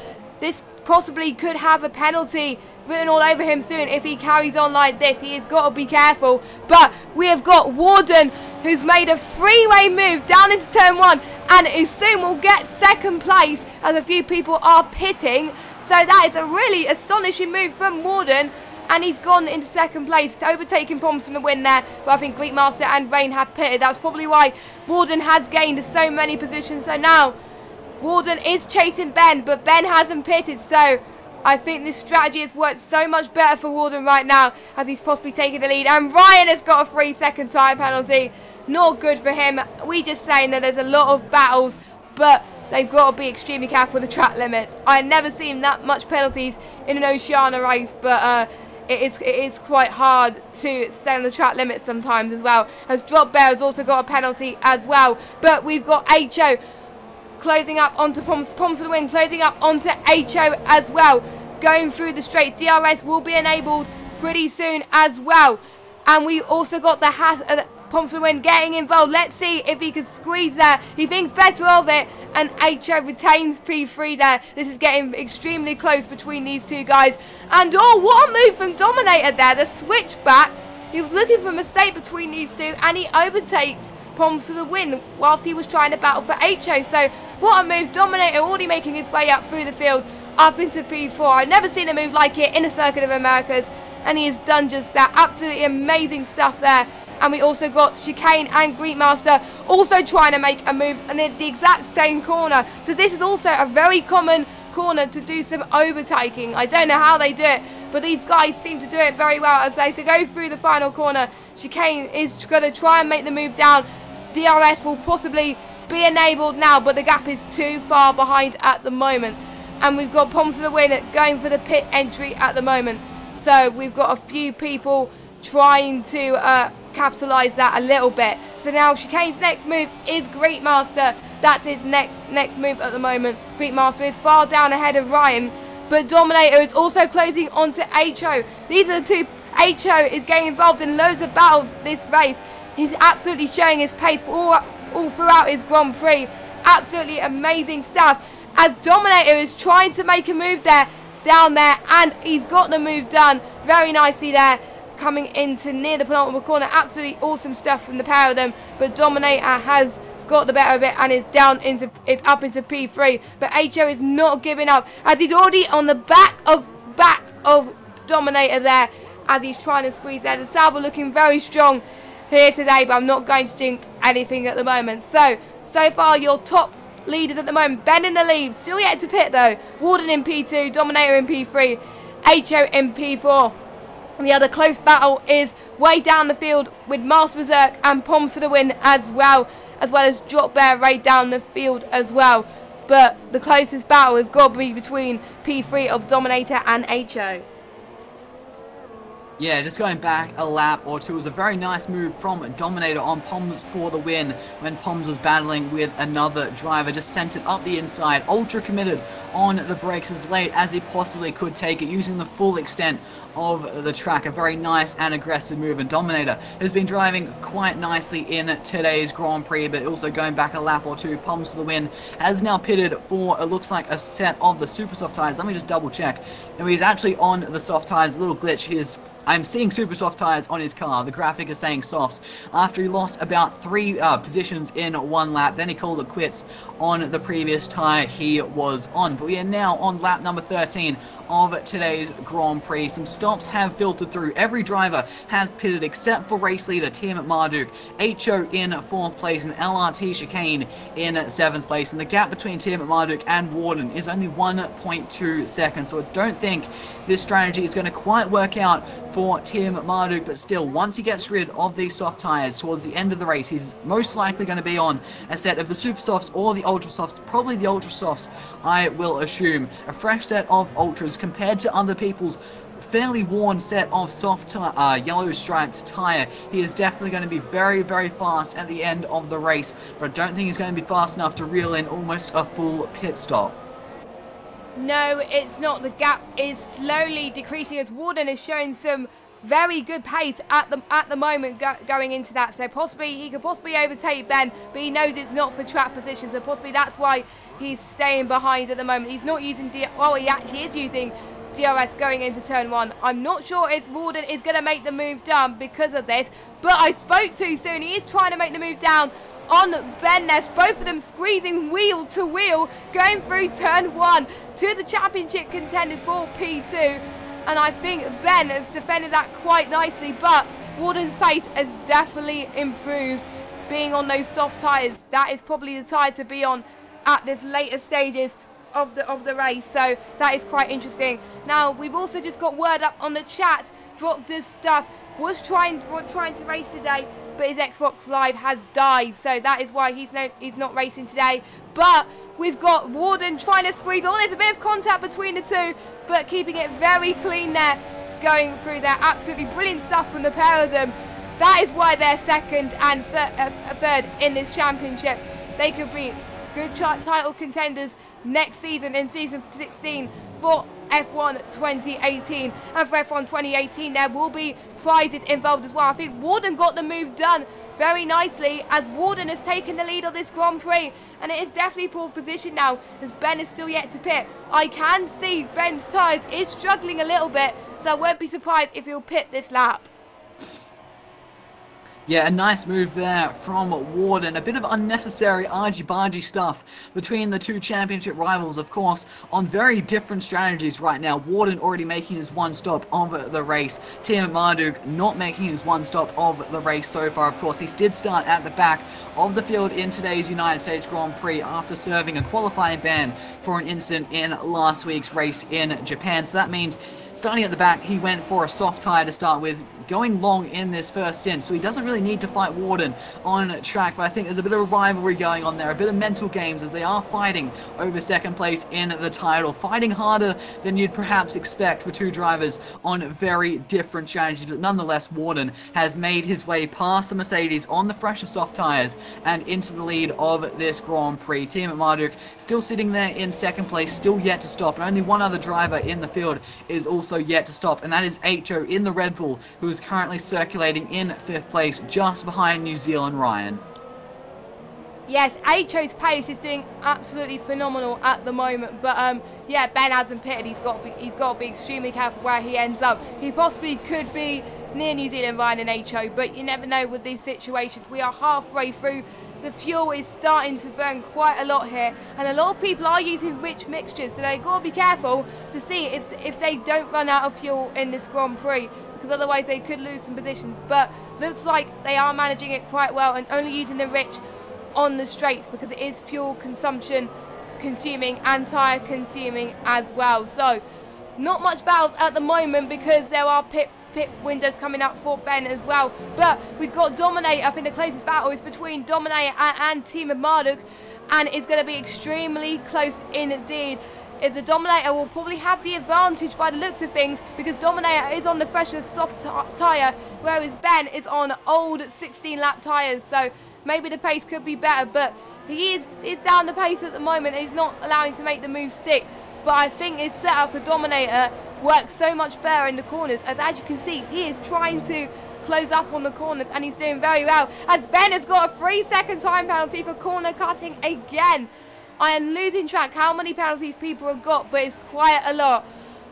this possibly could have a penalty written all over him soon if he carries on like this. He has got to be careful, but we have got Warden, who's made a three-way move down into turn 1, and he soon will get second place as a few people are pitting. So that is a really astonishing move from Warden, and he's gone into second place, overtaking Poms from the win there, but I think Greek Master and Rain have pitted. That's probably why Warden has gained so many positions. So now Warden is chasing Ben, but Ben hasn't pitted, so I think this strategy has worked so much better for Warden right now as he's possibly taking the lead. And Ryan has got a 3-second time penalty. Not good for him. We just saying that there's a lot of battles, but they've got to be extremely careful with the track limits. I've never seen that much penalties in an Oceania race, but it is quite hard to stay on the track limits sometimes as well. As Drop Bear has also got a penalty as well. But we've got Ho closing up onto Poms for the win, closing up onto Ho as well. Going through the straight, DRS will be enabled pretty soon as well. And we also got the Poms for the win getting involved. Let's see if he can squeeze there. He thinks better of it, and Ho retains P3 there. This is getting extremely close between these two guys. And oh, what a move from Dominator there. The switchback. He was looking for a mistake between these two, and he overtakes Poms for the win whilst he was trying to battle for Ho. So What a move. Dominator already making his way up through the field, up into P4. I've never seen a move like it in a Circuit of Americas, and he has done just that. Absolutely amazing stuff there. And we also got Chicane and Greekmaster also trying to make a move in the exact same corner. So this is also a very common corner to do some overtaking. I don't know how they do it, but these guys seem to do it very well as they go through the final corner. Chicane is going to try and make the move down. DRS will possibly be enabled now, but the gap is too far behind at the moment. And we've got Poms for the win going for the pit entry at the moment. So we've got a few people trying to capitalise that a little bit. So now Chicane's next move is Greekmaster. That's his next move at the moment. Greekmaster is far down ahead of Ryan, but Dominator is also closing onto HO. These are the two. HO is getting involved in loads of battles this race. He's absolutely showing his pace for all throughout his Grand Prix. Absolutely amazing stuff. As Dominator is trying to make a move down there, and he's got the move done very nicely there, coming into near the penultimate corner. Absolutely awesome stuff from the pair of them, but Dominator has got the better of it and is up into P3. But HO is not giving up as he's already on the back of Dominator there as he's trying to squeeze there. The Sauber looking very strong here today, but I'm not going to jinx anything at the moment. So far your top leaders at the moment. Ben in the lead, still yet to pit though. Warden in P2, Dominator in P3, HO in P4. And the other close battle is way down the field with Master Berserk and Poms for the win as well as Drop Bear right down the field as well. But the closest battle has got to be between P3 of Dominator and HO. Yeah, just going back a lap or two, was a very nice move from Dominator on Poms for the win when Poms was battling with another driver. Just sent it up the inside, ultra committed on the brakes as late as he possibly could take it, using the full extent of the track. A very nice and aggressive move, and Dominator has been driving quite nicely in today's Grand Prix, but also going back a lap or two. Poms for the win has now pitted for, it looks like, a set of the super soft tires. Let me just double check. Now he's actually on the soft tires. A little glitch. I'm seeing super soft tires on his car. The graphic is saying softs. After he lost about 3 positions in one lap, then he called it quits on the previous tire he was on. But we are now on lap number 13 of today's Grand Prix. Some stops have filtered through. Every driver has pitted except for race leader Tim Marduk. HO in 4th place and LRT Chicane in 7th place. And the gap between Tim Marduk and Warden is only 1.2 seconds. So I don't think this strategy is going to quite work out for Tim Marduk, but still, once he gets rid of these soft tires towards the end of the race, he's most likely going to be on a set of the super softs or the ultra softs. Probably the ultra softs, I will assume. A fresh set of ultras compared to other people's fairly worn set of soft yellow striped tire. He is definitely going to be very, very fast at the end of the race, but I don't think he's going to be fast enough to reel in almost a full pit stop. No, it's not. The gap is slowly decreasing as Warden is showing some very good pace at the moment going into that. So possibly he could possibly overtake Ben, but he knows it's not for track position. So possibly that's why he's staying behind at the moment. He's not using he actually is using DRS going into turn 1. I'm not sure if Warden is going to make the move down because of this, but I spoke too soon. He is trying to make the move down on Ben Ness, both of them squeezing wheel to wheel, going through turn 1 to the championship contenders for P2. And I think Ben has defended that quite nicely, but Warden's pace has definitely improved. Being on those soft tyres, that is probably the tyre to be on at this later stages of the race, so that is quite interesting. Now we've also just got word up on the chat. Brock Does Stuff was trying to race today, but his Xbox Live has died, so that is why he's not racing today. But we've got Warden trying to squeeze on. There's a bit of contact between the two, but keeping it very clean there, going through there. Absolutely brilliant stuff from the pair of them. That is why they're second and third in this championship. They could be good title contenders next season, in season 16 for F1 2018. And for F1 2018 there will be prizes involved as well. I think Warden got the move done very nicely as Warden has taken the lead of this Grand Prix, and it is definitely pole position now as Ben is still yet to pit. I can see Ben's tyres is struggling a little bit, so I won't be surprised if he'll pit this lap. Yeah, a nice move there from Warden. A bit of unnecessary argy-bargy stuff between the two championship rivals, of course, on very different strategies right now. Warden already making his one stop of the race. Tiamat Marduk not making his one stop of the race so far, of course. He did start at the back of the field in today's United States Grand Prix after serving a qualifying ban for an incident in last week's race in Japan. So that means starting at the back, he went for a soft tyre to start with, going long in this first stint, so he doesn't really need to fight Warden on track, but I think there's a bit of a rivalry going on there, a bit of mental games as they are fighting over second place in the title, fighting harder than you'd perhaps expect for two drivers on very different strategies, but nonetheless Warden has made his way past the Mercedes on the fresher soft tyres and into the lead of this Grand Prix. Tiamat Marduk still sitting there in second place, still yet to stop, and only one other driver in the field is also yet to stop, and that is Fitcho in the Red Bull, who is currently circulating in 5th place just behind New Zealand Ryan. Yes, Fitcho's pace is doing absolutely phenomenal at the moment, but yeah, Ben hasn't pitted. He's got to be extremely careful where he ends up. He possibly could be near New Zealand Ryan and Fitcho, but you never know with these situations. We are halfway through. The fuel is starting to burn quite a lot here, and a lot of people are using rich mixtures, so they've got to be careful to see if they don't run out of fuel in this Grand Prix, because otherwise they could lose some positions. But looks like they are managing it quite well and only using the rich on the straights, because it is fuel consuming and tyre consuming as well. So not much battles at the moment because there are pit windows coming up for Ben as well, but we've got Dominator. I think the closest battle is between Dominator and Tiamat Marduk, and it's going to be extremely close indeed. If the Dominator will probably have the advantage by the looks of things, because Dominator is on the fresher soft tyre, whereas Ben is on old 16-lap tyres, so maybe the pace could be better, but he is down the pace at the moment and he's not allowing to make the move stick. But I think his setup for Dominator works so much better in the corners, as you can see, he is trying to close up on the corners and he's doing very well, as Ben has got a 3-second time penalty for corner cutting again. I am losing track how many penalties people have got, but it's quite a lot.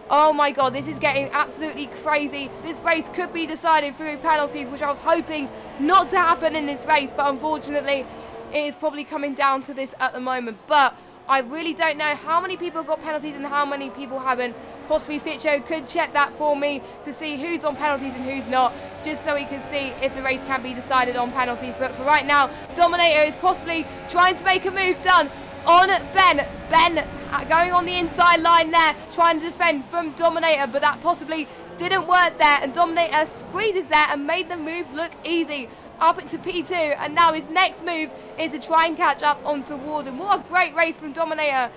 Oh my god, this is getting absolutely crazy. This race could be decided through penalties, which I was hoping not to happen in this race, but unfortunately it is probably coming down to this at the moment. But I really don't know how many people got penalties and how many people haven't. Possibly Fitcho could check that for me to see who's on penalties and who's not, just so we can see if the race can be decided on penalties. But for right now, Dominator is possibly trying to make a move done on Ben. Ben going on the inside line there, trying to defend from Dominator, but that possibly didn't work there, and Dominator squeezes there and made the move look easy. Up into P2, and now his next move is to try and catch up onto Warden. What a great race from Dominator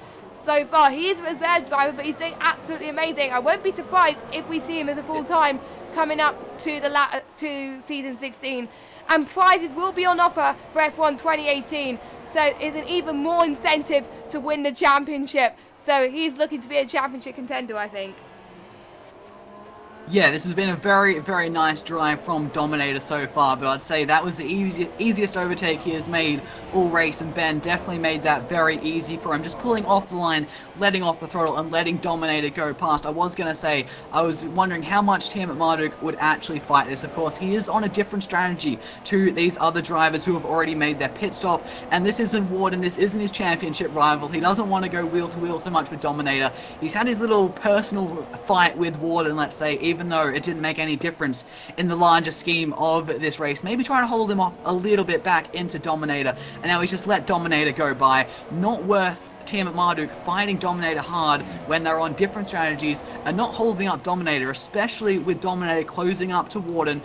so far. He is a reserve driver, but he's doing absolutely amazing. I won't be surprised if we see him as a full-time coming up to season 16. And prizes will be on offer for F1 2018, so it's an even more incentive to win the championship. So he's looking to be a championship contender, I think. Yeah, this has been a very, very nice drive from Dominator so far, but I'd say that was the easiest overtake he has made all race, and Ben definitely made that very easy for him. Just pulling off the line, letting off the throttle, and letting Dominator go past. I was going to say, I was wondering how much Tiamat Marduk would actually fight this. Of course, he is on a different strategy to these other drivers who have already made their pit stop, and this isn't Warden, this isn't his championship rival. He doesn't want to go wheel to wheel so much with Dominator. He's had his little personal fight with Warden, let's say, even though it didn't make any difference in the larger scheme of this race. Maybe trying to hold him up a little bit back into Dominator, and now he's just let Dominator go by. Not worth Tiamat Marduk fighting Dominator hard when they're on different strategies and not holding up Dominator, especially with Dominator closing up to Warden,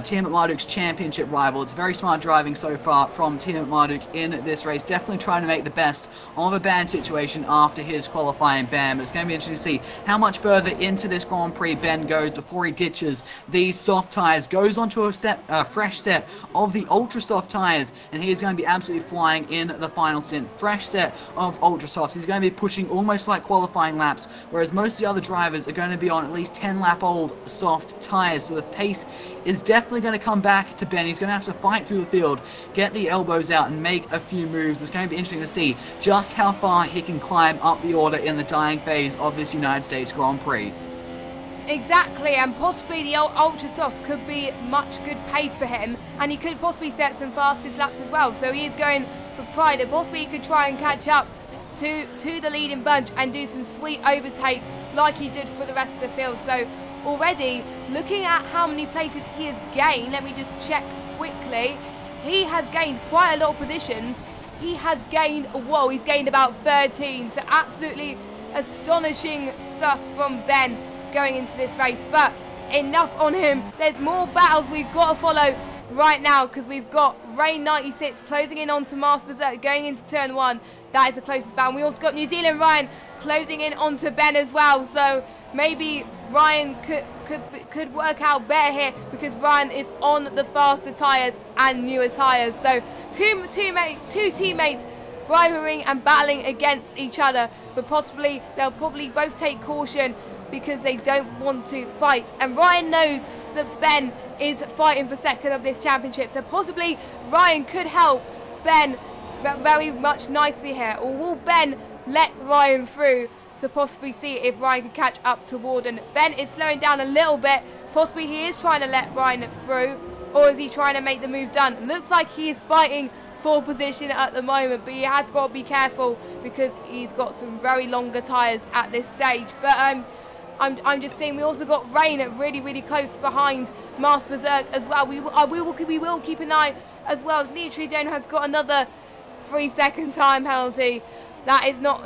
Tiamat Marduk's championship rival. It's very smart driving so far from Tiamat Marduk in this race, definitely trying to make the best of a ban situation after his qualifying ban. But it's going to be interesting to see how much further into this Grand Prix Ben goes before he ditches these soft tyres, goes onto a fresh set of the ultra soft tyres, and he is going to be absolutely flying in the final stint. Fresh set of ultra softs. He's going to be pushing almost like qualifying laps, whereas most of the other drivers are going to be on at least 10-lap old soft tyres, so the pace is definitely going to come back to Ben. He's going to have to fight through the field, get the elbows out, and make a few moves. It's going to be interesting to see just how far he can climb up the order in the dying phase of this United States Grand Prix. Exactly, and possibly the Ultra Softs could be much good pace for him, and he could possibly set some fastest laps as well. So he is going for pride, and possibly he could try and catch up to the leading bunch and do some sweet overtakes like he did for the rest of the field. So already, looking at how many places he has gained, let me just check quickly. He has gained quite a lot of positions. He has gained, whoa, he's gained about 13. So absolutely astonishing stuff from Ben going into this race. But enough on him. There's more battles we've got to follow right now, because we've got Rain 96 closing in onto Mars Berserk going into turn 1. That is the closest battle. We also got New Zealand Ryan closing in onto Ben as well. So maybe Ryan could work out better here, because Ryan is on the faster tyres and newer tyres. So two teammates rivaling and battling against each other, but possibly they'll probably both take caution because they don't want to fight. And Ryan knows that Ben is fighting for second of this championship, so possibly Ryan could help Ben very much nicely here. Or will Ben let Ryan through to possibly see if Ryan can catch up to Warden? Ben is slowing down a little bit. Possibly he is trying to let Ryan through, or is he trying to make the move done? Looks like he is fighting for position at the moment, but he has got to be careful because he's got some very longer tyres at this stage. But I'm just saying, we also got Rain really close behind Mars Berserk as well. We will keep an eye as well, as Neutridone has got another 3-second time penalty. That is not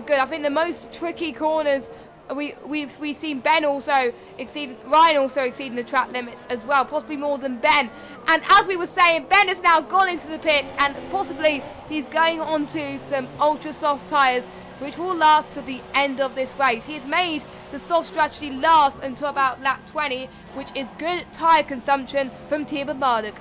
good. I think the most tricky corners we've seen Ryan also exceeding the track limits as well, possibly more than Ben. And as we were saying, Ben has now gone into the pits, and possibly he's going onto some ultra soft tyres, which will last to the end of this race. He has made the soft strategy last until about lap 20, which is good tyre consumption from Team Marduk.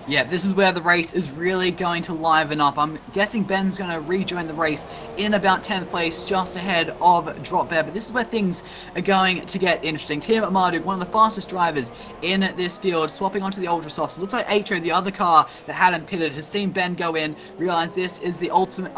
Yeah, this is where the race is really going to liven up. I'm guessing Ben's going to rejoin the race in about 10th place, just ahead of Drop Bear. But this is where things are going to get interesting. Team Marduk, one of the fastest drivers in this field, swapping onto the Ultra Softs. It looks like Acho, the other car that hadn't pitted, has seen Ben go in, realized this is the ultimate,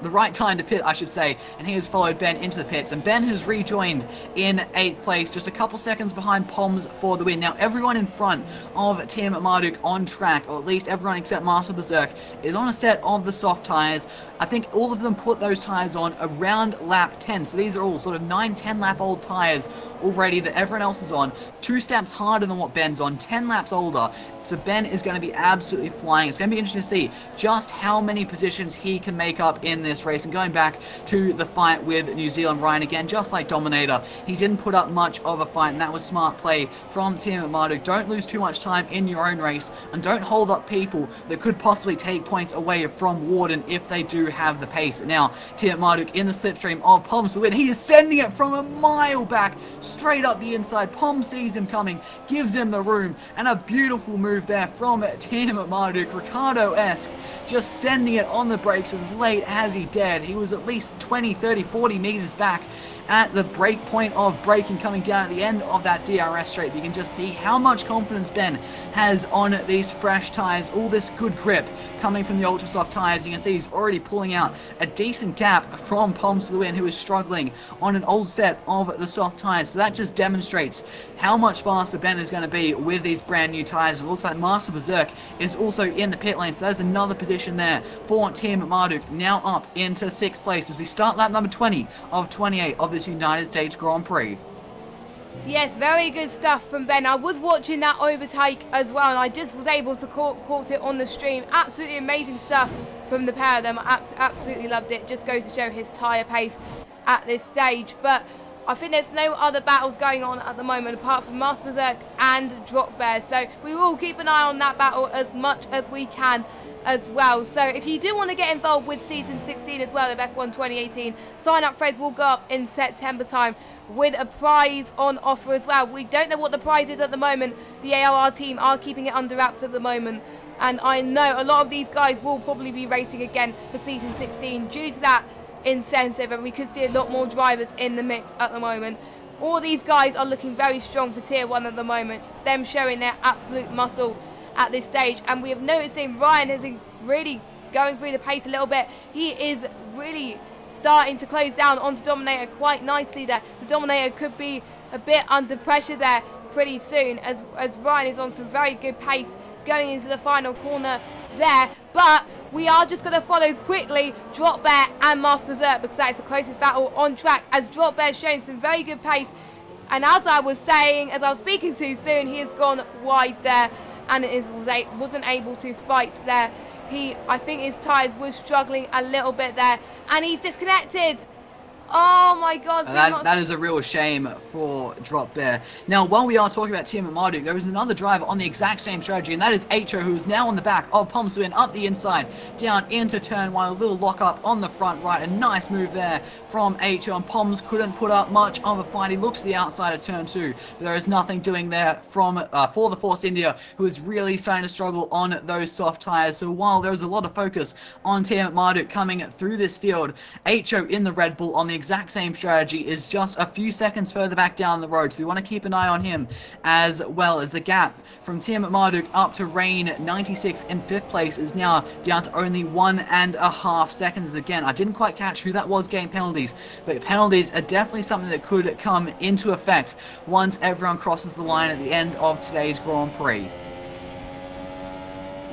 the right time to pit, I should say, and he has followed Ben into the pits, and Ben has rejoined in 8th place, just a couple seconds behind Poms for the win. Now everyone in front of Team Marduk on track, or at least everyone except Master Berserk, is on a set of the soft tyres. I think all of them put those tyres on around lap 10, so these are all sort of 9-10 lap old tyres already that everyone else is on, 2 steps harder than what Ben's on, 10 laps older. So Ben is going to be absolutely flying. It's going to be interesting to see just how many positions he can make up in this race. And going back to the fight with New Zealand Ryan again, just like Dominator, he didn't put up much of a fight, and that was smart play from Team Marduk. Don't lose too much time in your own race, and don't hold up people that could possibly take points away from Warden if they do have the pace. But now Team Marduk in the slipstream of Poms to win. He is sending it from a mile back, straight up the inside. Poms sees him coming, gives him the room, and a beautiful move there from Team Marduk. Ricardo-esque, just sending it on the brakes as late as he dared. He was at least 20, 30, 40 meters back at the break point of braking, coming down at the end of that DRS straight. You can just see how much confidence Ben has on these fresh tyres, all this good grip coming from the ultra soft tyres. You can see he's already pulling out a decent gap from Poms to the win, who is struggling on an old set of the soft tyres. So that just demonstrates how much faster Ben is going to be with these brand new tyres. It looks like Master Berserk is also in the pit lane, so there's another position there for Team Marduk, now up into 6th place as we start lap number 20 of 28 of this United States Grand Prix. Yes, very good stuff from Ben. I was watching that overtake as well, and I just was able to caught it on the stream. Absolutely amazing stuff from the pair of them. I absolutely loved it. Just goes to show his tyre pace at this stage. But I think there's no other battles going on at the moment apart from Master Berserk and Drop Bear. So we will keep an eye on that battle as much as we can as well. So if you do want to get involved with Season 16 as well of F1 2018, sign up threads will go up in September time with a prize on offer as well. We don't know what the prize is at the moment. The ARR team are keeping it under wraps at the moment, and I know a lot of these guys will probably be racing again for Season 16 due to that incentive, and we could see a lot more drivers in the mix at the moment. All these guys are looking very strong for Tier 1 at the moment, them showing their absolute muscle at this stage. And we have noticed Ryan is really going through the pace a little bit. He is really starting to close down onto Dominator quite nicely there. So Dominator could be a bit under pressure there pretty soon, as Ryan is on some very good pace going into the final corner there. But we are just going to follow quickly Drop Bear and Mask Berserk, because that is the closest battle on track, as Drop Bear showing some very good pace. And as I was saying, as I was speaking too soon, he has gone wide there and wasn't able to fight there. I think his tyres was struggling a little bit there, and he's disconnected. Oh my God. That is a real shame for Drop Bear. Now, while we are talking about Team Marduk, there is another driver on the exact same strategy, and that is Fitcho, who is now on the back of Pomswin, up the inside, down into turn one, a little lock up on the front right. A nice move there from Fitcho, and Poms couldn't put up much of a fight. He looks to the outside of turn two, but there is nothing doing there for the Force India, who is really starting to struggle on those soft tyres. So while there is a lot of focus on Team Marduk coming through this field, Fitcho in the Red Bull on the exact same strategy is just a few seconds further back down the road, so we want to keep an eye on him, as well as the gap from Team Marduk up to Rain 96 in 5th place is now down to only 1.5 seconds. Again, I didn't quite catch who that was getting penalties, but penalties are definitely something that could come into effect once everyone crosses the line at the end of today's Grand Prix.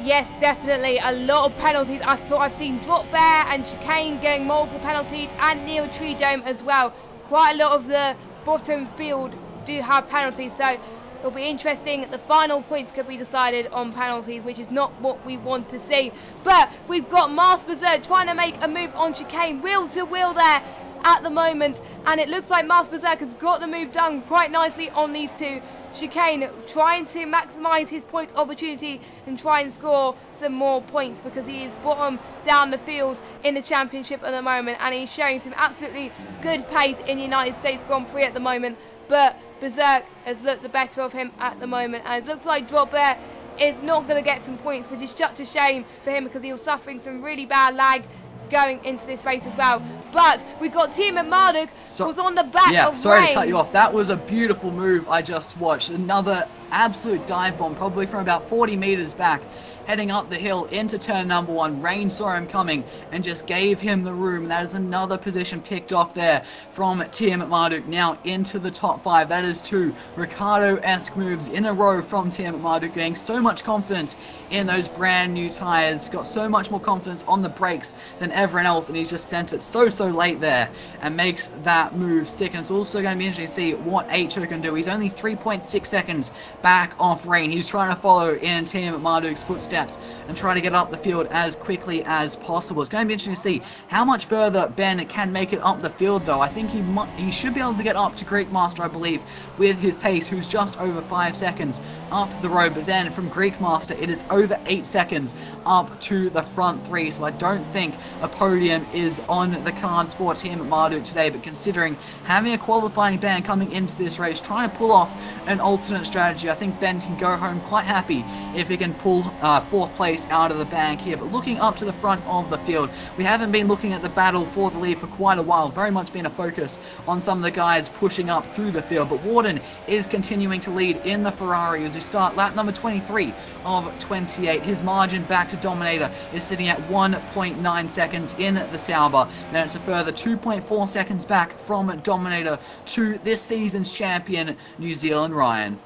Yes, definitely. A lot of penalties. I've seen Drop Bear and Chicane getting multiple penalties, and Neil Tree Dome as well. Quite a lot of the bottom field do have penalties, so it'll be interesting. The final points could be decided on penalties, which is not what we want to see. But we've got Mask Berserk trying to make a move on Chicane, wheel to wheel there at the moment, and it looks like Mask Berserk has got the move done quite nicely on these two. Chicane trying to maximise his point opportunity and try and score some more points, because he is bottom down the field in the championship at the moment, and he's showing some absolutely good pace in the United States Grand Prix at the moment. But Berserk has looked the better of him at the moment, and it looks like Drop Bear is not going to get some points, which is such a shame for him, because he was suffering some really bad lag going into this race as well. But we've got Team Marduk who's on the back of sorry Rain. To cut you off. That was a beautiful move I just watched. Another absolute dive bomb, probably from about 40 meters back, heading up the hill into turn number one. Rain saw him coming and just gave him the room. That is another position picked off there from Team Marduk, now into the top 5. That is 2 Ricardo-esque moves in a row from Team Marduk, getting so much confidence in those brand new tyres. Got so much more confidence on the brakes than everyone else, and he's just sent it so late there and makes that move stick. And it's also going to be interesting to see what Fitcho can do. He's only 3.6 seconds back off Rain. He's trying to follow in Team Marduk's footsteps and try to get up the field as quickly as possible. It's going to be interesting to see how much further Ben can make it up the field, though. I think he should be able to get up to Greek Master, I believe, with his pace, who's just over 5 seconds up the road. But then from Greek Master, it is over 8 seconds up to the front 3. So I don't think a podium is on the cards for Team Marduk today. But considering having a qualifying ban coming into this race, trying to pull off an alternate strategy, I think Ben can go home quite happy if he can pull 4th place out of the bank here. But looking up to the front of the field, we haven't been looking at the battle for the lead for quite a while. Very much been a focus on some of the guys pushing up through the field. But Warden is continuing to lead in the Ferrari as we start lap number 23 of 28. His margin back to Dominator is sitting at 1.9 seconds in the Sauber. Then it's a further 2.4 seconds back from Dominator to this season's champion, New Zealand Ryan.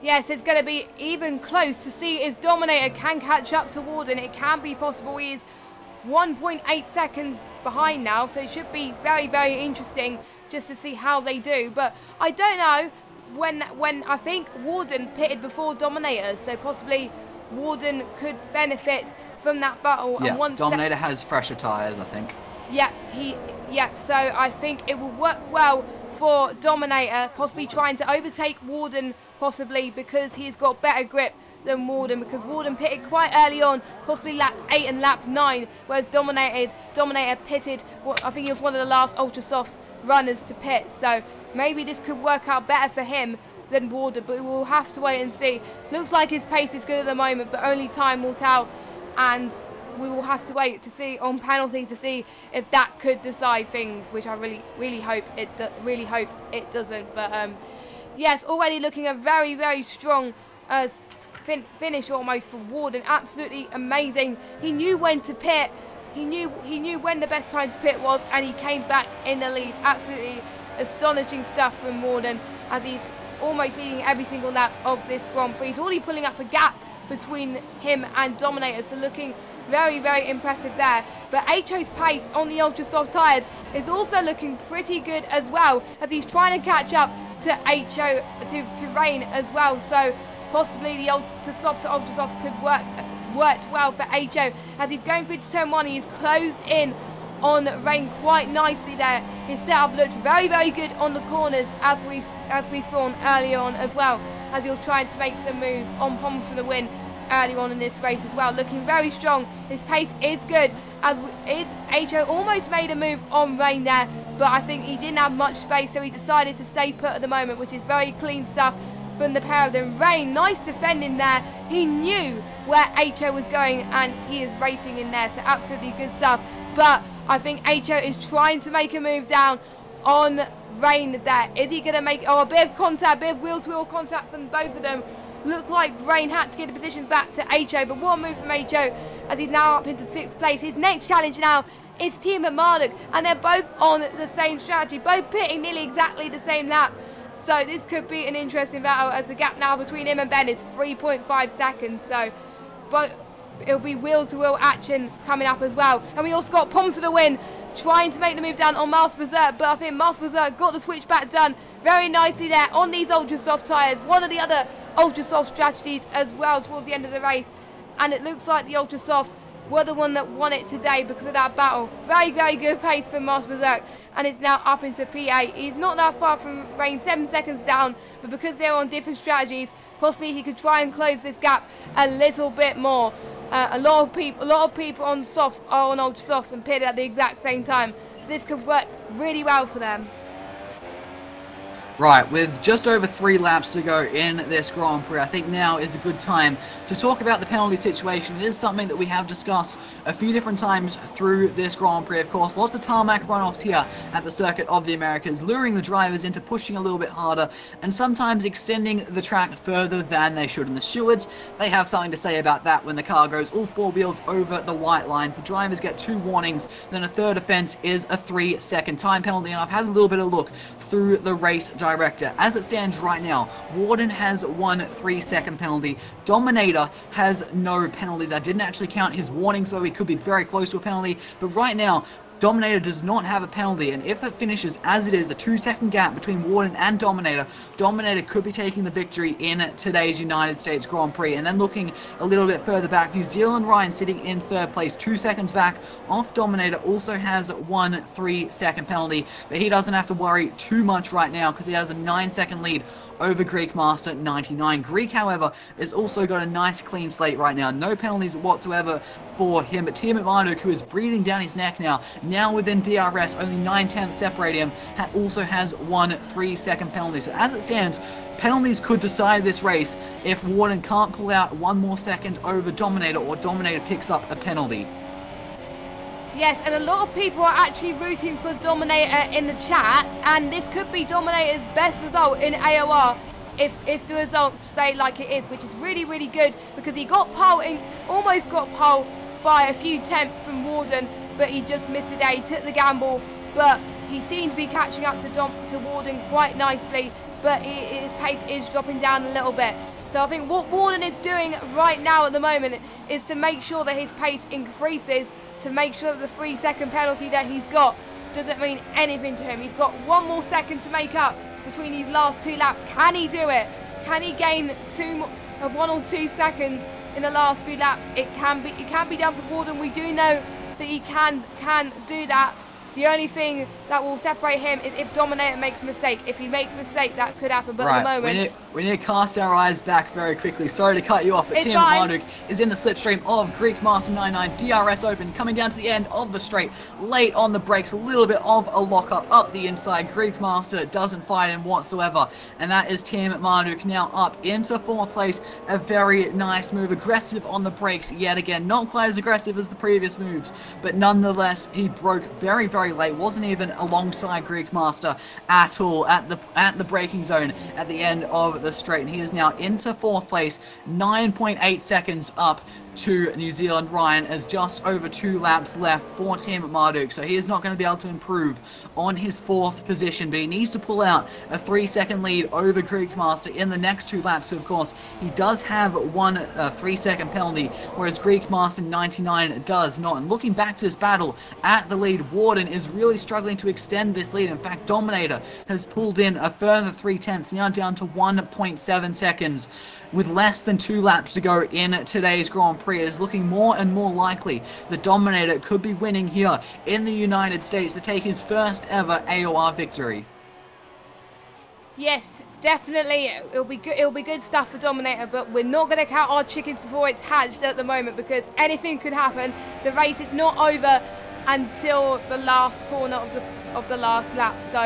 Yes, it's going to be even close to see if Dominator can catch up to Warden. It can be possible. He is 1.8 seconds behind now, so it should be very interesting just to see how they do. But I don't know, when I think Warden pitted before Dominator, so possibly Warden could benefit from that battle. Yeah, and once Dominator has fresher tyres, I think. Yeah, so I think it will work well for Dominator, possibly trying to overtake Warden, possibly because he's got better grip than Warden, because Warden pitted quite early on, possibly lap 8 and lap 9, whereas Dominator pitted, I think he was one of the last Ultra Softs runners to pit, so maybe this could work out better for him than Warden, but we'll have to wait and see. Looks like his pace is good at the moment, but only time will tell, and we will have to wait to see on penalty to see if that could decide things, which I really hope it doesn't. But yes, already looking a very strong finish almost for Warden. Absolutely amazing. He knew when to pit, he knew when the best time to pit was, and he came back in the lead. Absolutely astonishing stuff from Warden, as he's almost leading every single lap of this Grand Prix. He's already pulling up a gap between him and Dominator, so looking very, very impressive there. But Ho's pace on the ultra soft tyres is also looking pretty good as well, as he's trying to catch up to Ho, to Rain as well. So possibly the ultra soft to ultra softs could worked well for Ho, as he's going through to turn 1. He's closed in on Rain quite nicely there. His setup looked very, very good on the corners, as we saw earlier on as well, as he was trying to make some moves on Poms for the win earlier on in this race as well. Looking very strong. His pace is good, as Ho almost made a move on Rain there, but I think he didn't have much space, so he decided to stay put at the moment, which is very clean stuff from the pair of them. Rain, nice defending there. He knew where Ho was going, and he is racing in there, so absolutely good stuff. But I think Ho is trying to make a move down on Rain there. Is he going to make a bit of contact, bit of wheel-to-wheel contact from both of them? Looked like Rain had to get the position back to Ho, but what a move from Ho, as he's now up into 6th place. His next challenge now is Team Marduk, and they're both on the same strategy, both pitting nearly exactly the same lap. So this could be an interesting battle, as the gap now between him and Ben is 3.5 seconds. So, but it'll be wheel-to-wheel action coming up as well. And we also got Poms for the win, trying to make the move down on Master Berserk, but I think Master Berserk got the switchback done very nicely there on these ultra soft tyres. One of the other ultra soft strategies as well towards the end of the race, and it looks like the ultra softs were the one that won it today because of that battle. Very, very good pace from Master Berserk, and it's now up into P8. He's not that far from Rain, 7 seconds down, but because they're on different strategies, possibly he could try and close this gap a little bit more. A lot of people on softs are on ultra softs and pitted at the exact same time, so this could work really well for them. Right, with just over 3 laps to go in this Grand Prix, I think now is a good time to talk about the penalty situation. It is something that we have discussed a few different times through this Grand Prix, of course. Lots of tarmac runoffs here at the Circuit of the Americas, luring the drivers into pushing a little bit harder and sometimes extending the track further than they should. And the stewards, they have something to say about that when the car goes all 4 wheels over the white lines. The drivers get 2 warnings, then a third offence is a 3-second time penalty. And I've had a little bit of look through the race director. As it stands right now, Warden has 1 3-second penalty. Dominator has no penalties. I didn't actually count his warnings, so he could be very close to a penalty. But right now, Dominator does not have a penalty, and if it finishes as it is, the 2-second gap between Warden and Dominator, Dominator could be taking the victory in today's United States Grand Prix. And then looking a little bit further back, New Zealand Ryan sitting in 3rd place, 2 seconds back off Dominator, also has 1 3-second penalty, but he doesn't have to worry too much right now because he has a 9-second lead over Greek Master 99. Greek, however, has also got a nice clean slate right now. No penalties whatsoever for him. But Team Marduk, who is breathing down his neck now within DRS, only 9/10 separating him, also has 1 3-second penalty. So as it stands, penalties could decide this race if Warden can't pull out 1 more second over Dominator, or Dominator picks up a penalty. Yes, and a lot of people are actually rooting for Dominator in the chat, and this could be Dominator's best result in AOR if the results stay like it is, which is really, really good, because he got pole, almost got pole by a few tenths from Warden, but he just missed it there. He took the gamble, but he seemed to be catching up to Warden quite nicely, but his pace is dropping down a little bit. So I think what Warden is doing right now at the moment is to make sure that his pace increases, to make sure that the 3-second penalty that he's got doesn't mean anything to him. He's got 1 more second to make up between these last 2 laps. Can he do it? Can he gain 1 or 2 seconds in the last few laps? It can be done for Warden. We do know that he can do that. The only thing that will separate him is if Dominator makes a mistake. If he makes a mistake, that could happen. But at the moment, we need to cast our eyes back very quickly. Sorry to cut you off, but Team Marduk is in the slipstream of Greek Master 99. DRS open, coming down to the end of the straight. Late on the brakes, a little bit of a lockup up the inside. Greek Master doesn't fight him whatsoever. And that is Team Marduk now up into 4th place. A very nice move. Aggressive on the brakes yet again. Not quite as aggressive as the previous moves, but nonetheless, he broke very, very late. Wasn't even alongside Greek Master at all at the braking zone at the end of the straight, and he is now into 4th place, 9.8 seconds up to New Zealand. Ryan has just over 2 laps left for Team Marduk, so he is not going to be able to improve on his 4th position, but he needs to pull out a 3-second lead over Greekmaster in the next 2 laps. So of course he does have one 3-second penalty, whereas Greekmaster 99 does not. And looking back to this battle at the lead, Warden is really struggling to extend this lead. In fact, Dominator has pulled in a further 3/10, now down to 1.7 seconds. With less than 2 laps to go in today's Grand Prix, it is looking more and more likely the Dominator could be winning here in the United States to take his first ever AOR victory. Yes, definitely. It'll be good. It'll be good stuff for Dominator, but we're not going to count our chickens before it's hatched at the moment, because anything could happen. The race is not over until the last corner of the last lap, so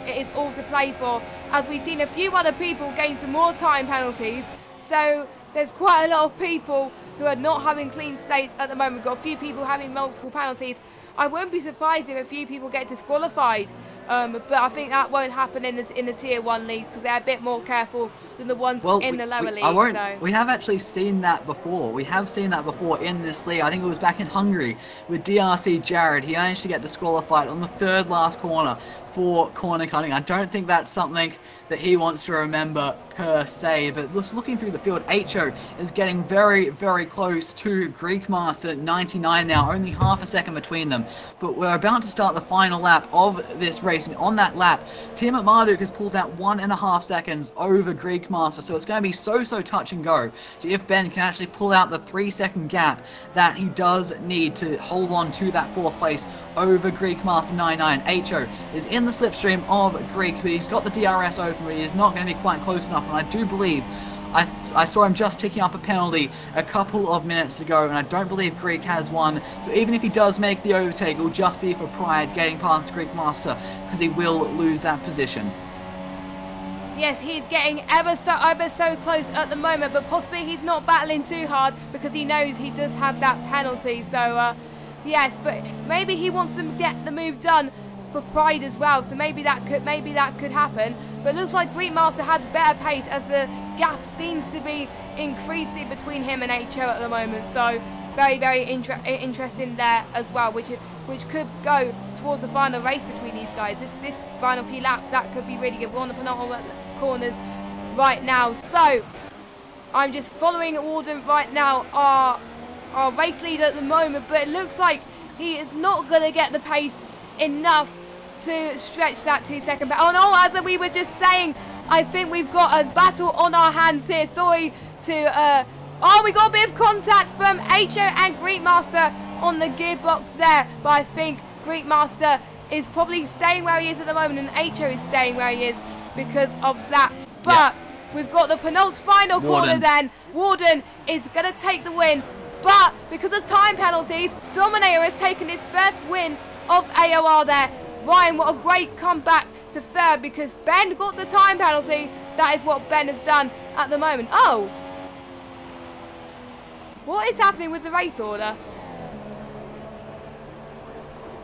it is all to play for. As we've seen a few other people gain some more time penalties. So there's quite a lot of people who are not having clean slates at the moment. We've got a few people having multiple penalties. I wouldn't be surprised if a few people get disqualified, but I think that won't happen in the Tier 1 leagues, because they're a bit more careful than the ones in the lower leagues. We have actually seen that before. We have seen that before in this league. I think it was back in Hungary with DRC Jared. He managed to get disqualified on the 3rd last corner for corner cutting. I don't think that's something that he wants to remember per se, but just looking through the field, Ho is getting very, very close to Greekmaster 99 now, only half a second between them. But we're about to start the final lap of this race, and on that lap, Team Marduk has pulled out 1.5 seconds over Greekmaster, so it's going to be so touch and go to if Ben can actually pull out the 3-second gap that he does need to hold on to that 4th place over Greekmaster 99. Ho is in the slipstream of Greek, but he's got the DRS open, but he is not going to be quite close enough. And I do believe I saw him just picking up a penalty a couple of minutes ago, and I don't believe Greek has one. So even if he does make the overtake, it will just be for pride getting past Greekmaster, because he will lose that position. Yes, he's getting ever so close at the moment, but possibly he's not battling too hard because he knows he does have that penalty. So yes, but maybe he wants to get the move done for pride as well. So maybe that could happen. But it looks like Greekmaster has better pace, as the gap seems to be increasing between him and Ho at the moment. So very interesting there as well, which could go towards the final race between these guys. This final few laps, that could be really good. We're on the penultimate corners right now. So I'm just following Warden right now, our race leader at the moment, but it looks like he is not going to get the pace enough to stretch that 2-second. Oh no, as we were just saying, I think we've got a battle on our hands here. Sorry to oh, we got a bit of contact from Ho and Greekmaster on the gearbox there, but I think Greekmaster is probably staying where he is at the moment, and Ho is staying where he is because of that. But we've got the final corner then. Warden is going to take the win, but because of time penalties, Dominator has taken his first win of AOR there. Ryan, what a great comeback to 3rd, because Ben got the time penalty. That is what Ben has done at the moment. Oh, what is happening with the race order?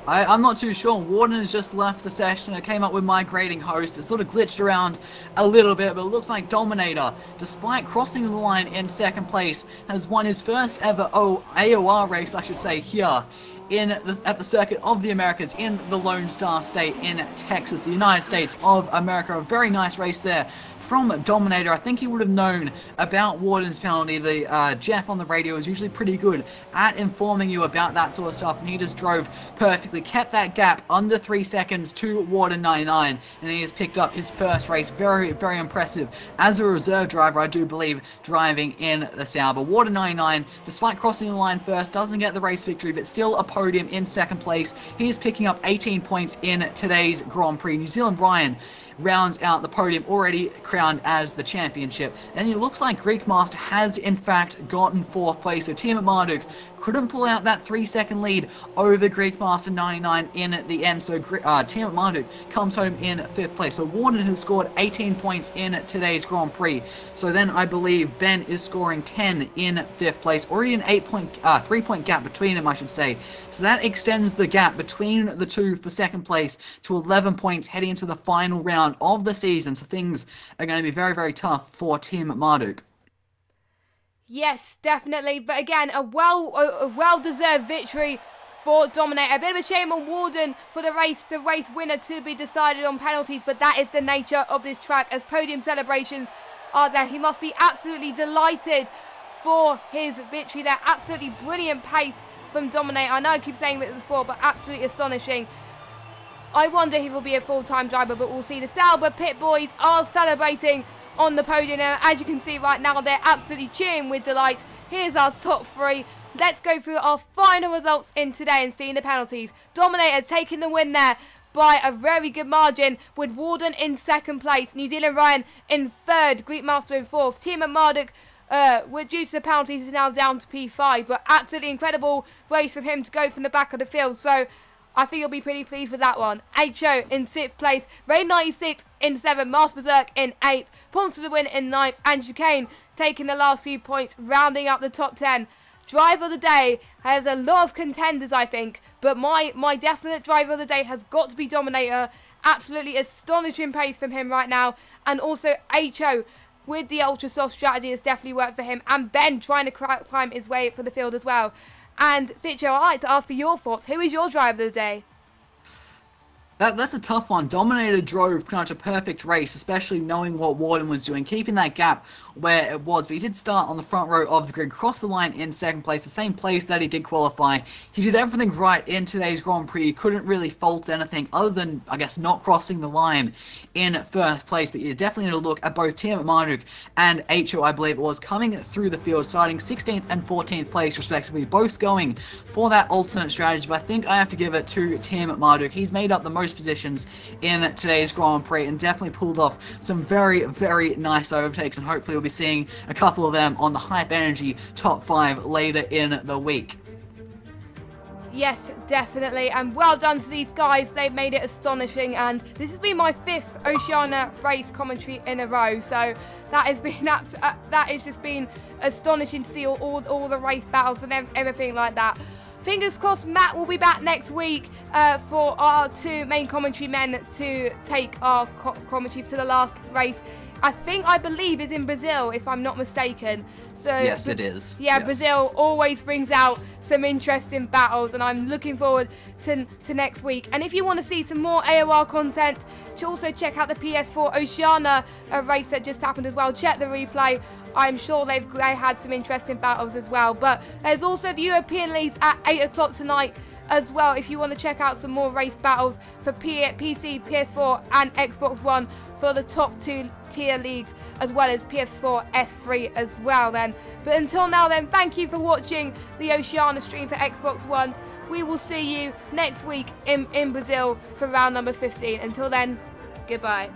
I'm not too sure. Warden has just left the session. It came up with migrating host. It sort of glitched around a little bit, but it looks like Dominator, despite crossing the line in 2nd place, has won his first ever AOR race, I should say, here at the Circuit of the Americas in the Lone Star State in Texas, the United States of America. A very nice race there from Dominator. I think he would have known about Warden's penalty. The Jeff on the radio is usually pretty good at informing you about that sort of stuff, and he just drove perfectly, kept that gap under 3 seconds to Warden 99, and he has picked up his first race. Very impressive as a reserve driver, I do believe, driving in the Sauber. Warden 99, despite crossing the line first, doesn't get the race victory, but still a podium in 2nd place. He is picking up 18 points in today's Grand Prix. New Zealand Ryan rounds out the podium, already crowned as the championship. And it looks like Greekmaster has in fact gotten 4th place. So Team Marduk couldn't pull out that 3-second lead over Greekmaster 99 in the end. So Team Marduk comes home in 5th place. So Warden has scored 18 points in today's Grand Prix. So then I believe Ben is scoring 10 in 5th place, already an 3-point gap between them, I should say. So that extends the gap between the two for 2nd place to 11 points heading into the final round of the season. So things are going to be very tough for Team Marduk. Yes, definitely. But again, a well-deserved victory for Dominator. A bit of a shame on Warden for the race winner to be decided on penalties, but that is the nature of this track as podium celebrations are there. He must be absolutely delighted for his victory there. Absolutely brilliant pace from Dominator. I know I keep saying it before, but absolutely astonishing. I wonder if he will be a full-time driver, but we'll see. The Sauber pit boys are celebrating on the podium. As you can see right now, they're absolutely cheering with delight. Here's our top three. Let's go through our final results in today and seeing the penalties. Dominator taking the win there by a very good margin, with Warden in second place, New Zealand Ryan in third, Greek Master in fourth. Team at Marduk, due to the penalties, is now down to P5, but absolutely incredible race from him to go from the back of the field. So I think you'll be pretty pleased with that one. HO in 6th place, Ray 96 in 7th, Master Berserk in 8th, Points to the win in 9th, and Chicane taking the last few points, rounding up the top 10. Driver of the day has a lot of contenders, I think, but my definite driver of the day has got to be Dominator. Absolutely astonishing pace from him right now, and also HO with the ultra soft strategy has definitely worked for him, and Ben trying to climb his way for the field as well. And Fitcho, I'd like to ask for your thoughts. Who is your driver of the day? That's a tough one. Dominator drove pretty much a perfect race, especially knowing what Warden was doing, keeping that gap where it was. But he did start on the front row of the grid, cross the line in second place, the same place that he did qualify. He did everything right in today's Grand Prix. He couldn't really fault anything other than, I guess, not crossing the line in first place. But you definitely need to look at both Team at Marduk and HO, I believe it was, coming through the field, starting 16th and 14th place respectively, both going for that alternate strategy. But I think I have to give it to Team at Marduk. He's made up the most positions in today's Grand Prix and definitely pulled off some very, very nice overtakes, and hopefully we'll be seeing a couple of them on the Hype Energy top 5 later in the week. Yes, definitely, and well done to these guys. They've made it astonishing, and this has been my 5th Oceania race commentary in a row, so that has been that has just been astonishing to see all the race battles and everything like that. Fingers crossed Matt will be back next week for our 2 main commentary men to take our commentary to the last race. I believe is in Brazil, if I'm not mistaken. So yes, it is. Yeah, yes. Brazil always brings out some interesting battles, and I'm looking forward to next week. And if you want to see some more AOR content, also check out the PS4 Oceania race that just happened as well. Check the replay. I'm sure they had some interesting battles as well. But there's also the European leagues at 8 o'clock tonight as well, if you want to check out some more race battles for PC, PS4 and Xbox One for the top 2 tier leagues, as well as PS4 F3 as well then. But until now then, thank you for watching the Oceania stream for Xbox One. We will see you next week in Brazil for round number 15. Until then, goodbye.